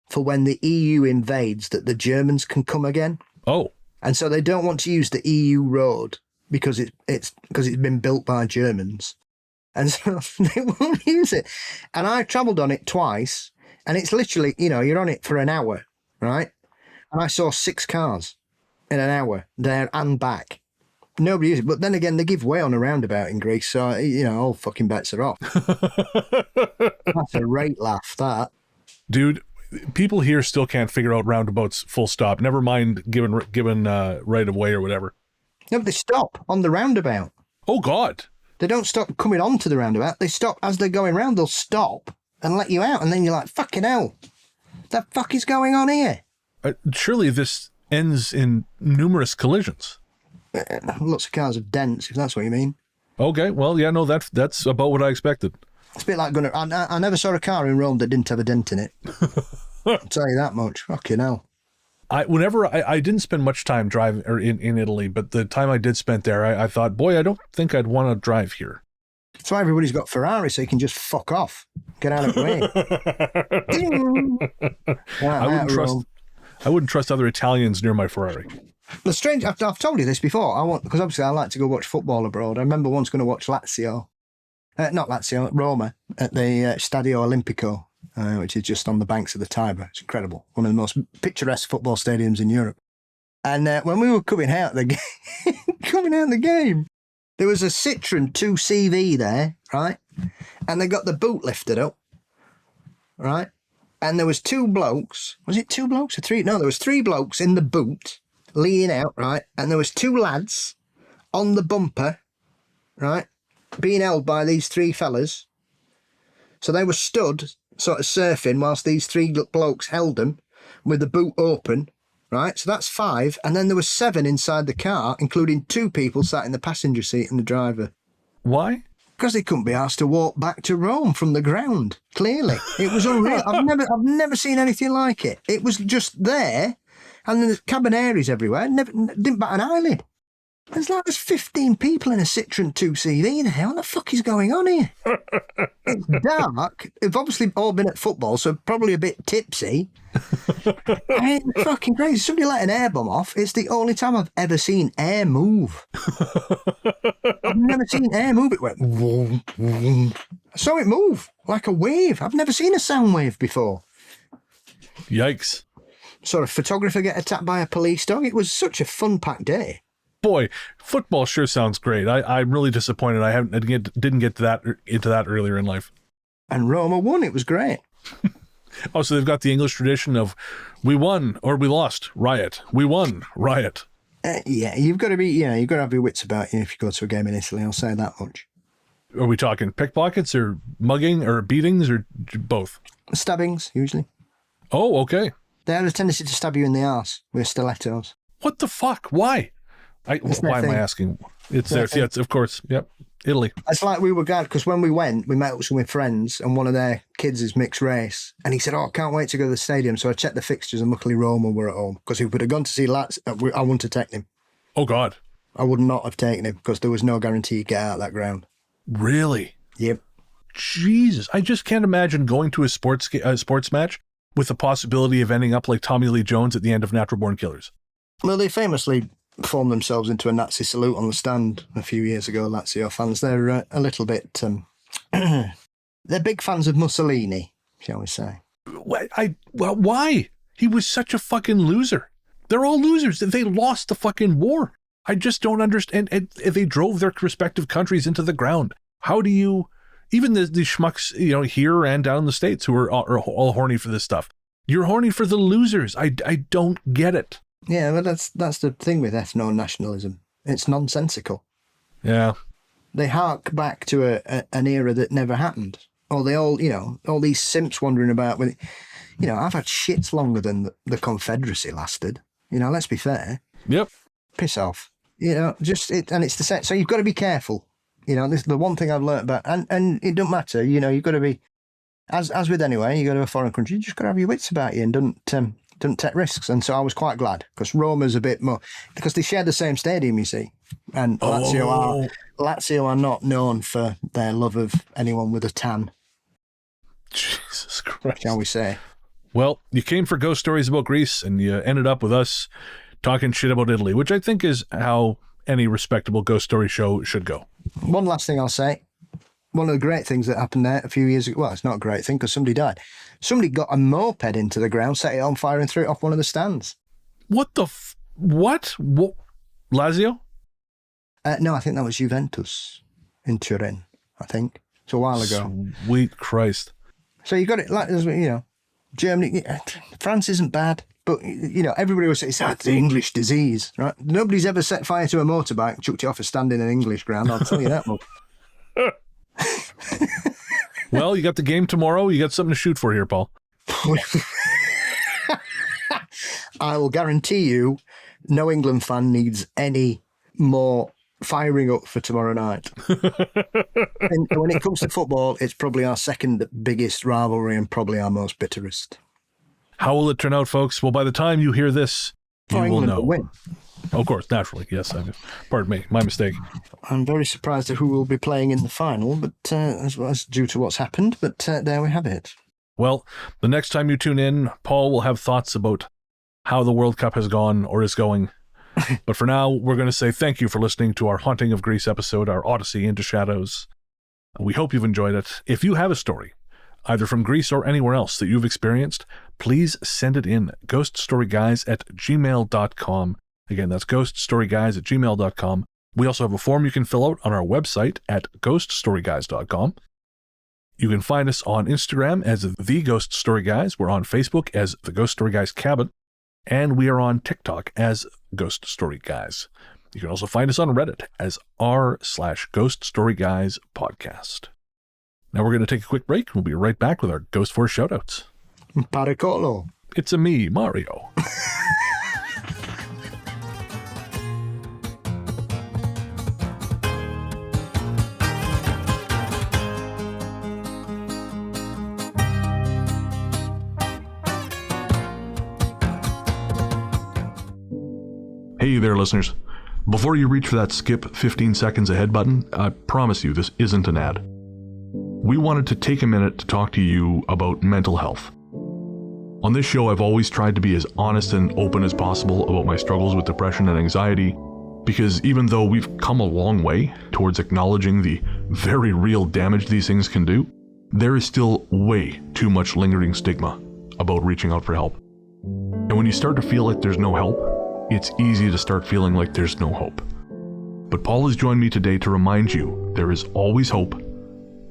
for when the EU invades, that the Germans can come again. Oh, and so they don't want to use the EU road because it's been built by Germans, and so they won't use it. And I travelled on it twice, and it's literally, you're on it for an hour, right? And I saw 6 cars in an hour there and back. Nobody uses it, but then again, they give way on a roundabout in Greece, so all fucking bets are off. That's a rate laugh, that. Dude, people here still can't figure out roundabouts full stop. Never mind given right of way or whatever. No, but they stop on the roundabout. Oh, God. They don't stop coming onto the roundabout. They stop as they're going round. They'll stop and let you out. And then you're like, fucking hell, the fuck is going on here? Surely this ends in numerous collisions. Lots of cars have dents, if that's what you mean. Okay, well, yeah, no, that's about what I expected. It's a bit like I never saw a car in Rome that didn't have a dent in it. I'll tell you that much. Fucking hell. I didn't spend much time driving in Italy, but the time I did spend there, I thought, boy, I don't think I'd want to drive here. That's why everybody's got Ferrari, so you can just fuck off. Get out of the way. I wouldn't trust other Italians near my Ferrari. The strange, I've told you this before, because obviously I like to go watch football abroad. I remember once going to watch Roma, at the Stadio Olimpico, which is just on the banks of the Tiber. It's incredible. One of the most picturesque football stadiums in Europe. And when we were coming out the game, there was a Citroen 2CV there, right? And they got the boot lifted up, right? And there was 2 blokes. Was it 2 blokes or 3? No, there was 3 blokes in the boot, leaning out, right? And there was 2 lads on the bumper, right? Being held by these 3 fellas. So they were stood, sort of surfing, whilst these 3 blokes held them with the boot open, right? So that's 5. And then there were 7 inside the car, including 2 people sat in the passenger seat and the driver. Why? Because they couldn't be asked to walk back to Rome from the ground. Clearly, it was unreal. I've never seen anything like it. It was just there, and there's cabernaries everywhere. Didn't bat an eyelid. There's 15 people in a Citroen 2CV there. What the fuck is going on here? It's dark. They've obviously all been at football, so probably a bit tipsy. It's fucking crazy. Somebody let an air bomb off. It's the only time I've ever seen air move. I've never seen air move. It went vroom, vroom. I saw it move like a wave. I've never seen a sound wave before. Yikes. Saw a photographer get attacked by a police dog. It was such a fun-packed day. Boy, football sure sounds great. I'm really disappointed I didn't get into that earlier in life. And Roma won. It was great. Oh, so they've got the English tradition of we won or we lost, riot. We won, riot. Yeah, you've got to have your wits about you if you go to a game in Italy. I'll say that much. Are we talking pickpockets or mugging or beatings or both? Stabbings, usually. Oh, okay. They have a tendency to stab you in the arse with stilettos. What the fuck? Why? Why am I asking? It's there. Yeah, of course. Yep. Italy. It's like we were glad because when we went, we met up with some friends and one of their kids is mixed race. And he said, I can't wait to go to the stadium. So I checked the fixtures and luckily Roma were at home. Because if we'd have gone to see Lazio, I wouldn't have taken him. Oh, God. I would not have taken him because there was no guarantee he'd get out of that ground. Really? Yep. Jesus. I just can't imagine going to a sports match with the possibility of ending up like Tommy Lee Jones at the end of Natural Born Killers. Well, they famously formed themselves into a Nazi salute on the stand a few years ago, Lazio fans. They're a little bit... they're big fans of Mussolini, shall we say. Why? He was such a fucking loser. They're all losers. They lost the fucking war. I just don't understand. And they drove their respective countries into the ground. How do you... Even the schmucks, here and down in the States who are all horny for this stuff. You're horny for the losers. I don't get it. Yeah, but that's the thing with ethno-nationalism. It's nonsensical. Yeah. They hark back to an era that never happened. Or they all, all these simps wandering about with, I've had shits longer than the Confederacy lasted. Let's be fair. Yep. Piss off. And it's the set. So you've got to be careful. This is the one thing I've learnt about, and it don't matter. You've got to be, as with anywhere, you go to a foreign country, you just got to have your wits about you and don't take risks. And so I was quite glad because Roma's a bit more, because they share the same stadium, you see. And Lazio are not known for their love of anyone with a tan. Jesus Christ. Shall we say. Well, you came for ghost stories about Greece and you ended up with us talking shit about Italy, which I think is how any respectable ghost story show should go. One last thing I'll say. One of the great things that happened there a few years ago, well, it's not a great thing because somebody died. Somebody got a moped into the ground, set it on fire and threw it off one of the stands. What the what? Lazio? No, I think that was Juventus in Turin, I think. It's a while ago. Sweet Christ. So you got it, like, Germany, France isn't bad, but, everybody will say, it's the English disease, right? Nobody's ever set fire to a motorbike and chucked it off a stand in an English ground, I'll tell you that much. Well, you got the game tomorrow. You got something to shoot for here, Paul. I will guarantee you no England fan needs any more firing up for tomorrow night. And when it comes to football, it's probably our second biggest rivalry and probably our most bitterest. How will it turn out, folks? Well, by the time you hear this, you will know. Win. Of course, naturally. Yes, pardon me. My mistake. I'm very surprised at who will be playing in the final, but as due to what's happened. But there we have it. Well, the next time you tune in, Paul will have thoughts about how the World Cup has gone or is going. But for now, we're going to say thank you for listening to our Haunting of Greece episode, our Odyssey into Shadows. We hope you've enjoyed it. If you have a story, either from Greece or anywhere else that you've experienced, please send it in. ghoststoryguys@gmail.com. Again, that's ghoststoryguys@gmail.com. We also have a form you can fill out on our website at ghoststoryguys.com. You can find us on Instagram as The Ghost Story Guys. We're on Facebook as The Ghost Story Guys Cabin. And we are on TikTok as Ghost Story Guys. You can also find us on Reddit as r/Ghost Story Guys Podcast. Now we're going to take a quick break. We'll be right back with our Ghost Force shoutouts. Paracolo. It's a me, Mario. Hey there, listeners. Before you reach for that skip 15 seconds ahead button, I promise you this isn't an ad. We wanted to take a minute to talk to you about mental health. On this show, I've always tried to be as honest and open as possible about my struggles with depression and anxiety, because even though we've come a long way towards acknowledging the very real damage these things can do, there is still way too much lingering stigma about reaching out for help. And when you start to feel like there's no help, it's easy to start feeling like there's no hope. But Paul has joined me today to remind you there is always hope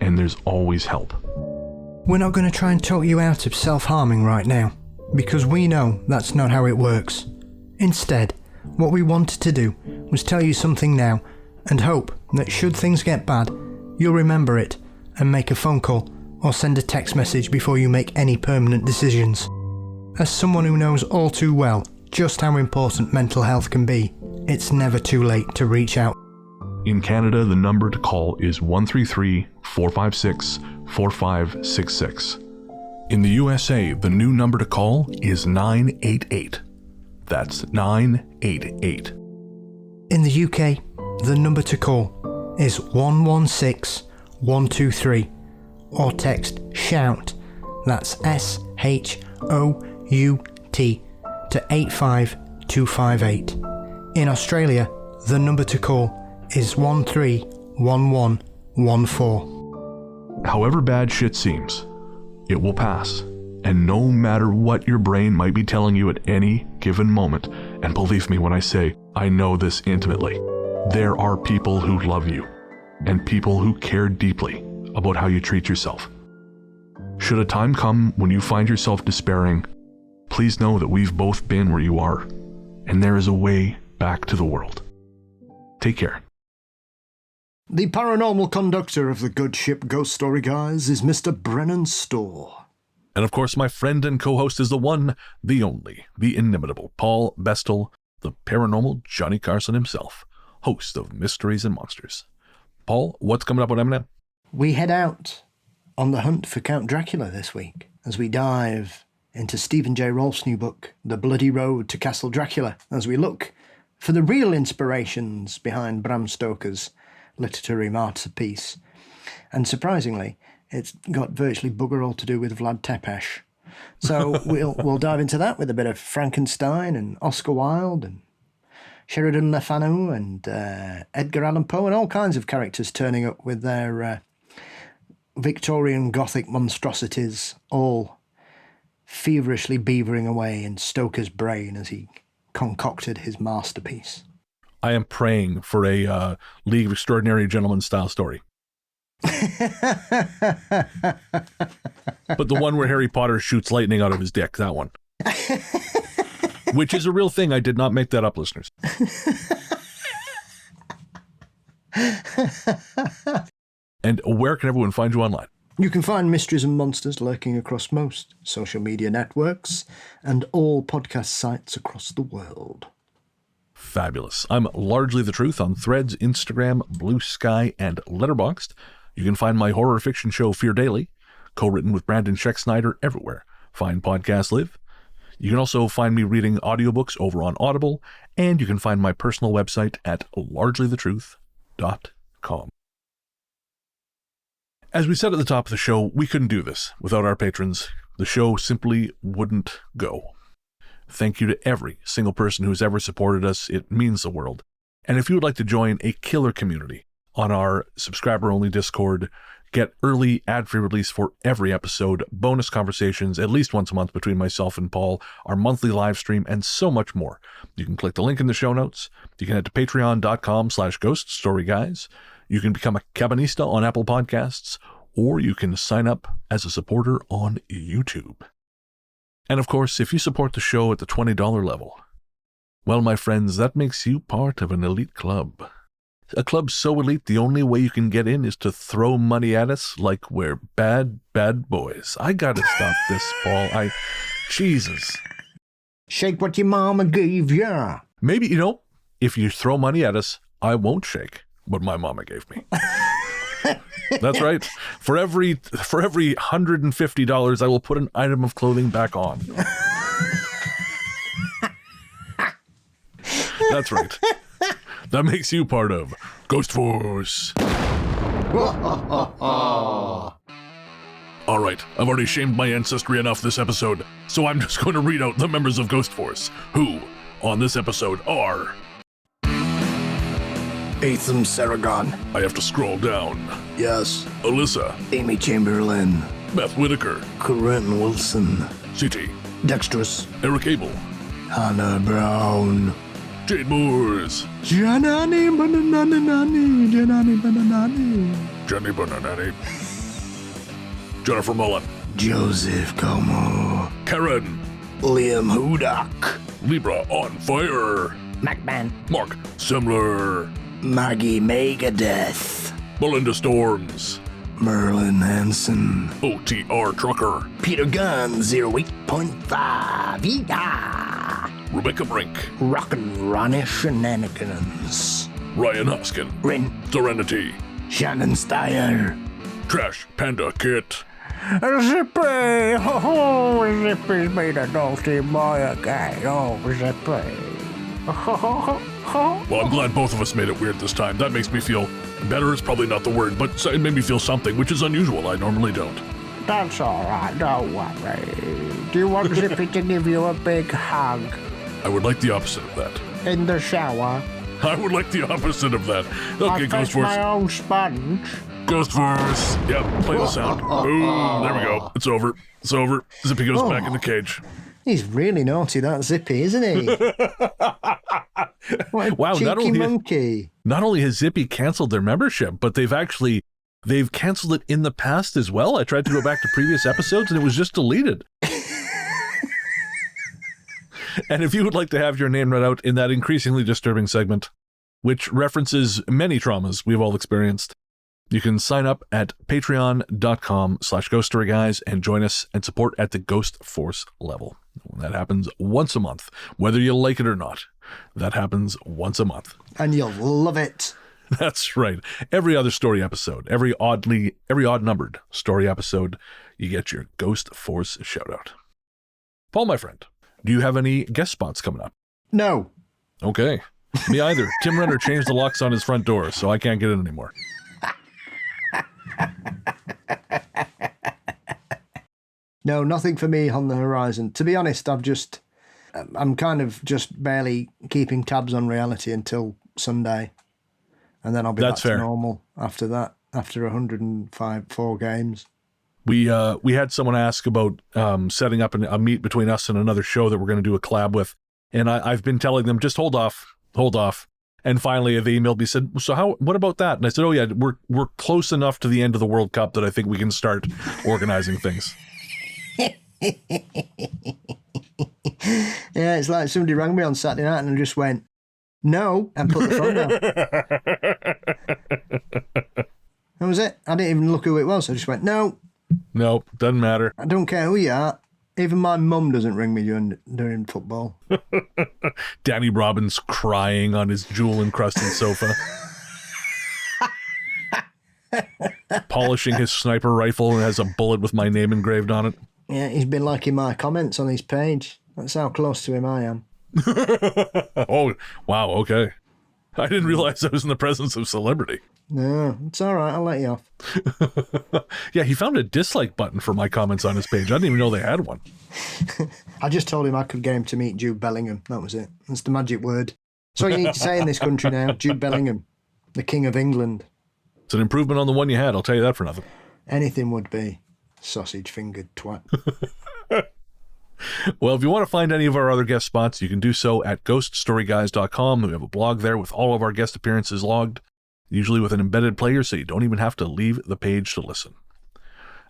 and there's always help. We're not going to try and talk you out of self-harming right now, because we know that's not how it works. Instead, what we wanted to do was tell you something now and hope that should things get bad, you'll remember it and make a phone call or send a text message before you make any permanent decisions. As someone who knows all too well just how important mental health can be, it's never too late to reach out. In Canada, the number to call is 133-456-4566. In the USA, the new number to call is 988. That's 988. In the UK, the number to call is 116123, or text SHOUT, that's SHOUT, to 85258. In Australia, the number to call is 131114. However bad shit seems, it will pass. And no matter what your brain might be telling you at any given moment, and believe me when I say I know this intimately, there are people who love you and people who care deeply about how you treat yourself. Should a time come when you find yourself despairing, please know that we've both been where you are, and there is a way back to the world. Take care. The paranormal conductor of the good ship Ghost Story Guys is Mr. Brennan Storr. And of course, my friend and co-host is the one, the only, the inimitable Paul Bestel, the paranormal Johnny Carson himself, host of Mysteries and Monsters. Paul, what's coming up on M&M? We head out on the hunt for Count Dracula this week as we dive into Stephen J. Rolfe's new book, The Bloody Road to Castle Dracula, as we look for the real inspirations behind Bram Stoker's literary masterpiece. And surprisingly, it's got virtually bugger all to do with Vlad Tepes. So we'll dive into that with a bit of Frankenstein and Oscar Wilde and Sheridan Le Fanu and Edgar Allan Poe and all kinds of characters turning up with their Victorian Gothic monstrosities, all feverishly beavering away in Stoker's brain as he concocted his masterpiece. I am praying for a League of Extraordinary Gentlemen style story. But the one where Harry Potter shoots lightning out of his dick, that one. Which is a real thing. I did not make that up, listeners. And where can everyone find you online? You can find Mysteries and Monsters lurking across most social media networks and all podcast sites across the world. Fabulous. I'm Largely the Truth on Threads, Instagram, Blue Sky, and Letterboxd. You can find my horror fiction show Fear Daily, co-written with Brandon Scheck-Snyder, everywhere fine podcasts live. You can also find me reading audiobooks over on Audible, and you can find my personal website at largelythetruth.com. As we said at the top of the show, we couldn't do this without our patrons. The show simply wouldn't go. Thank you to every single person who's ever supported us. It means the world. And if you would like to join a killer community on our subscriber-only Discord, get early ad-free release for every episode, bonus conversations at least once a month between myself and Paul, our monthly live stream, and so much more, you can click the link in the show notes. You can head to patreon.com/ghoststoryguys. You can become a Cabinista on Apple Podcasts, or you can sign up as a supporter on YouTube. And of course, if you support the show at the $20 level, well, my friends, that makes you part of an elite club. A club so elite the only way you can get in is to throw money at us like we're bad, bad boys. I gotta stop this, Paul. Jesus. Shake what your mama gave ya. Maybe, if you throw money at us, I won't shake what my mama gave me. That's right. For every $150, I will put an item of clothing back on. That's right. That makes you part of Ghost Force. All right, I've already shamed my ancestry enough this episode, so I'm just going to read out the members of Ghost Force, who, on this episode, are... Atham Saragon. I have to scroll down. Yes. Alyssa. Amy Chamberlain. Beth Whitaker. Corinne Wilson. C.T. Dexterous. Eric Abel. Hannah Brown. Jade Moores. Janani Bananani. Janani Bananani. Jenny Bananani. Jennifer Mullen. Joseph Como. Karen. Liam Hudak. Libra on fire. MacMan. Mark Semler. Maggie Megadeth. Belinda Storms. Merlin Hansen. OTR Trucker. Peter Gunn 08.5. Yeah. Rebecca Brink. Rockin' Ronnie Shenanigans. Ryan Hoskin. Rin. Serenity. Shannon Steyer. Trash Panda Kit. Zippy! Oh, Zippy's made a naughty boy again. Oh, Zippy. Well, I'm glad both of us made it weird this time. That makes me feel better is probably not the word, but it made me feel something, which is unusual. I normally don't. That's all right, don't worry. Do you want Zippy to give you a big hug? I would like the opposite of that. In the shower? I would like the opposite of that. Okay, I Ghost fetch my Force. own sponge. Ghost Force. Yep, play the sound. Boom. There we go. It's over. It's over. Zippy goes back in the cage. He's really naughty, that Zippy, isn't he? What a Wow, cheeky monkey. Not only has Zippy canceled their membership, but they've canceled it in the past as well. I tried to go back to previous episodes and it was just deleted. And if you would like to have your name read out in that increasingly disturbing segment, which references many traumas we've all experienced, you can sign up at patreon.com/ghoststoryguys and join us and support at the Ghost Force level. That happens once a month, whether you like it or not. That happens once a month. And you'll love it. That's right. Every other story episode, every odd-numbered story episode, you get your Ghost Force shout-out. Paul, my friend, do you have any guest spots coming up? No. Okay. Me either. Tim Renner changed the locks on his front door, so I can't get in anymore. No, nothing for me on the horizon. To be honest, I'm kind of just barely keeping tabs on reality until Sunday. And then I'll be back to normal after that, after 4 games. We had someone ask about setting up a meet between us and another show that we're going to do a collab with. And I've been telling them, just hold off. And finally, they emailed me, said, so what about that? And I said, oh yeah, we're close enough to the end of the World Cup that I think we can start organizing things. Yeah, it's like somebody rang me on Saturday night and I just went, no, and put the phone down. That was it. I didn't even look who it was. I just went, no. Nope, doesn't matter. I don't care who you are. Even my mum doesn't ring me during football. Danny Robbins crying on his jewel-encrusted sofa. Polishing his sniper rifle and has a bullet with my name engraved on it. Yeah, he's been liking my comments on his page. That's how close to him I am. Oh, wow, okay. I didn't realize I was in the presence of celebrity. No, it's all right. I'll let you off. Yeah, he found a dislike button for my comments on his page. I didn't even know they had one. I just told him I could get him to meet Jude Bellingham. That was it. That's the magic word. That's all you need to say in this country now. Jude Bellingham, the King of England. It's an improvement on the one you had, I'll tell you that for nothing. Anything would be. Sausage-fingered twat. Well, if you want to find any of our other guest spots, you can do so at ghoststoryguys.com. We have a blog there with all of our guest appearances logged, usually with an embedded player, so you don't even have to leave the page to listen.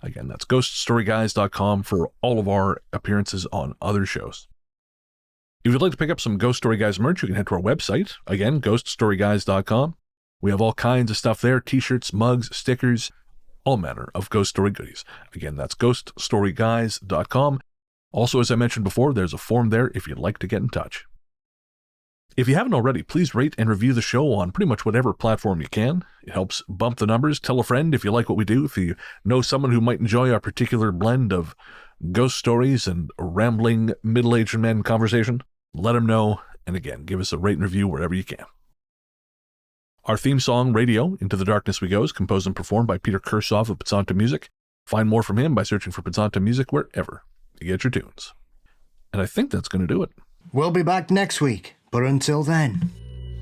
Again, that's ghoststoryguys.com for all of our appearances on other shows. If you'd like to pick up some Ghost Story Guys merch, you can head to our website, again, ghoststoryguys.com. We have all kinds of stuff there, t-shirts, mugs, stickers, all manner of Ghost Story goodies. Again, that's ghoststoryguys.com. Also, as I mentioned before, there's a form there if you'd like to get in touch. If you haven't already, please rate and review the show on pretty much whatever platform you can. It helps bump the numbers. Tell a friend if you like what we do. If you know someone who might enjoy our particular blend of ghost stories and rambling middle-aged men conversation, let them know And again, give us a rate and review wherever you can. Our theme song, Radio, Into the Darkness We Go, is composed and performed by Peter Kursov of Pizzanta Music. Find more from him by searching for Pizzanta Music wherever you get your tunes. And I think that's going to do it. We'll be back next week, but until then,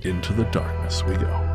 Into the darkness we go.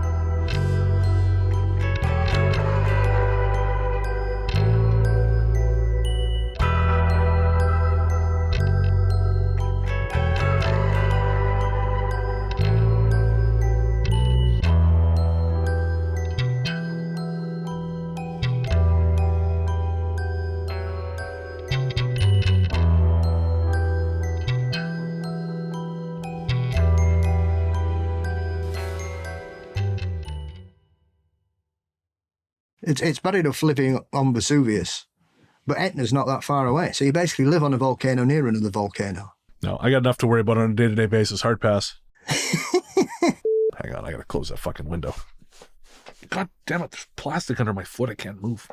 it's bad enough living on Vesuvius, but Etna's not that far away. So you basically live on a volcano near another volcano. No, I got enough to worry about on a day-to-day basis. Hard pass. Hang on, I gotta close that fucking window. God damn it, there's plastic under my foot. I can't move.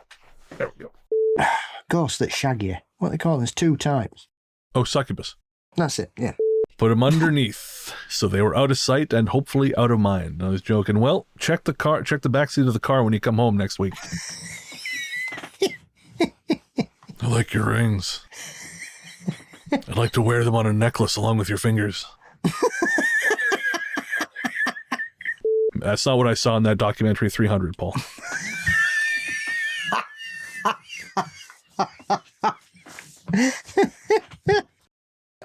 There we go. Ghosts that shag you. What they call them? There's two types. Oh, succubus. That's it, yeah. Put them underneath, so they were out of sight and hopefully out of mind. I was joking. Well, check the back seat of the car when you come home next week. I like your rings. I'd like to wear them on a necklace along with your fingers. That's not what I saw in that documentary 300, Paul.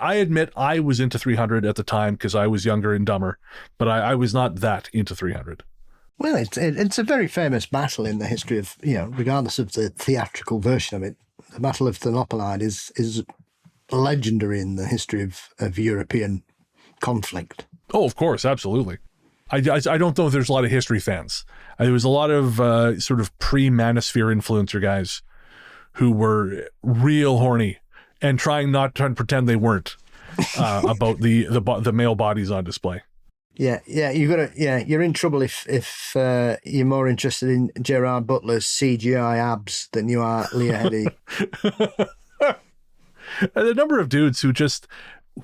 I admit I was into 300 at the time because I was younger and dumber, but I was not that into 300. Well, it's a very famous battle in the history of, regardless of the theatrical version of it. The Battle of Thermopylae is legendary in the history of European conflict. Oh, of course, absolutely. I don't know if there's a lot of history fans. There was a lot of sort of pre-manosphere influencer guys who were real horny and trying not to pretend they weren't about the male bodies on display. Yeah, you're in trouble if you're more interested in Gerard Butler's CGI abs than you are Leah Headey. And the number of dudes who just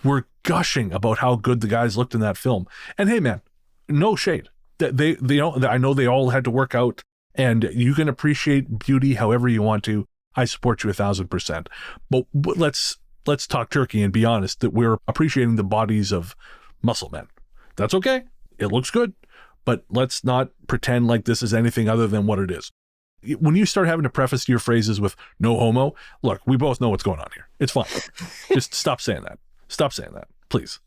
were gushing about how good the guys looked in that film. And hey, man, no shade. They I know they all had to work out, and you can appreciate beauty however you want to. I support you 1,000%. But let's talk turkey and be honest that we're appreciating the bodies of muscle men. That's okay. It looks good, but let's not pretend like this is anything other than what it is. When you start having to preface your phrases with no homo, look, we both know what's going on here. It's fine. Just stop saying that. Stop saying that, please.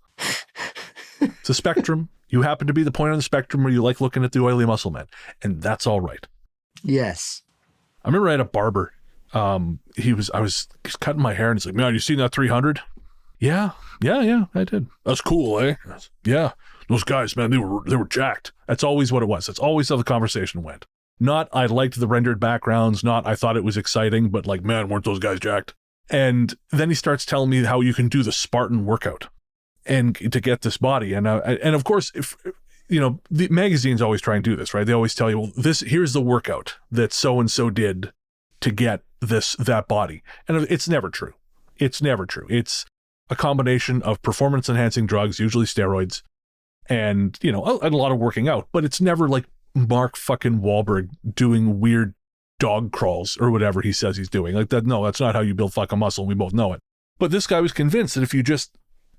It's a spectrum. You happen to be the point on the spectrum where you like looking at the oily muscle men, and that's all right. Yes. I remember I had a barber. I was cutting my hair, and he's like, "Man, you seen that 300?" Yeah, I did. That's cool, eh? Yeah, those guys, man, they were jacked. That's always what it was. That's always how the conversation went. Not I liked the rendered backgrounds, not I thought it was exciting, but like, man, weren't those guys jacked? And then he starts telling me how you can do the Spartan workout and to get this body. And of course, if the magazines always try and do this, right? They always tell you, well, here's the workout that so-and-so did to get that body. And it's never true. It's never true. It's a combination of performance enhancing drugs, usually steroids, and a lot of working out, but it's never like Mark fucking Wahlberg doing weird dog crawls or whatever he says he's doing. Like that, no, that's not how you build fucking muscle. We both know it. But this guy was convinced that if you just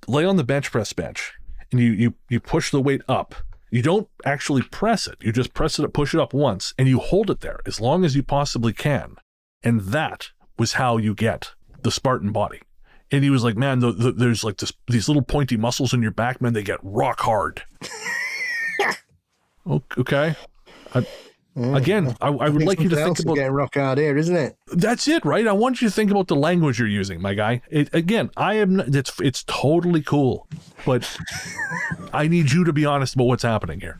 lay on the bench press bench and you push the weight up, you don't actually press it. You just press it, push it up once, and you hold it there as long as you possibly can. And that was how you get the Spartan body. And he was like, man, there's like these little pointy muscles in your back, man, they get rock hard. Okay. I would like you to think about getting rock hard here, isn't it? That's it, right? I want you to think about the language you're using, my guy. It's totally cool, but I need you to be honest about what's happening here.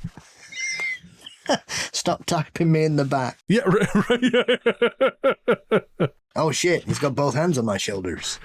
Stop tapping me in the back. Yeah, right. Oh shit, he's got both hands on my shoulders.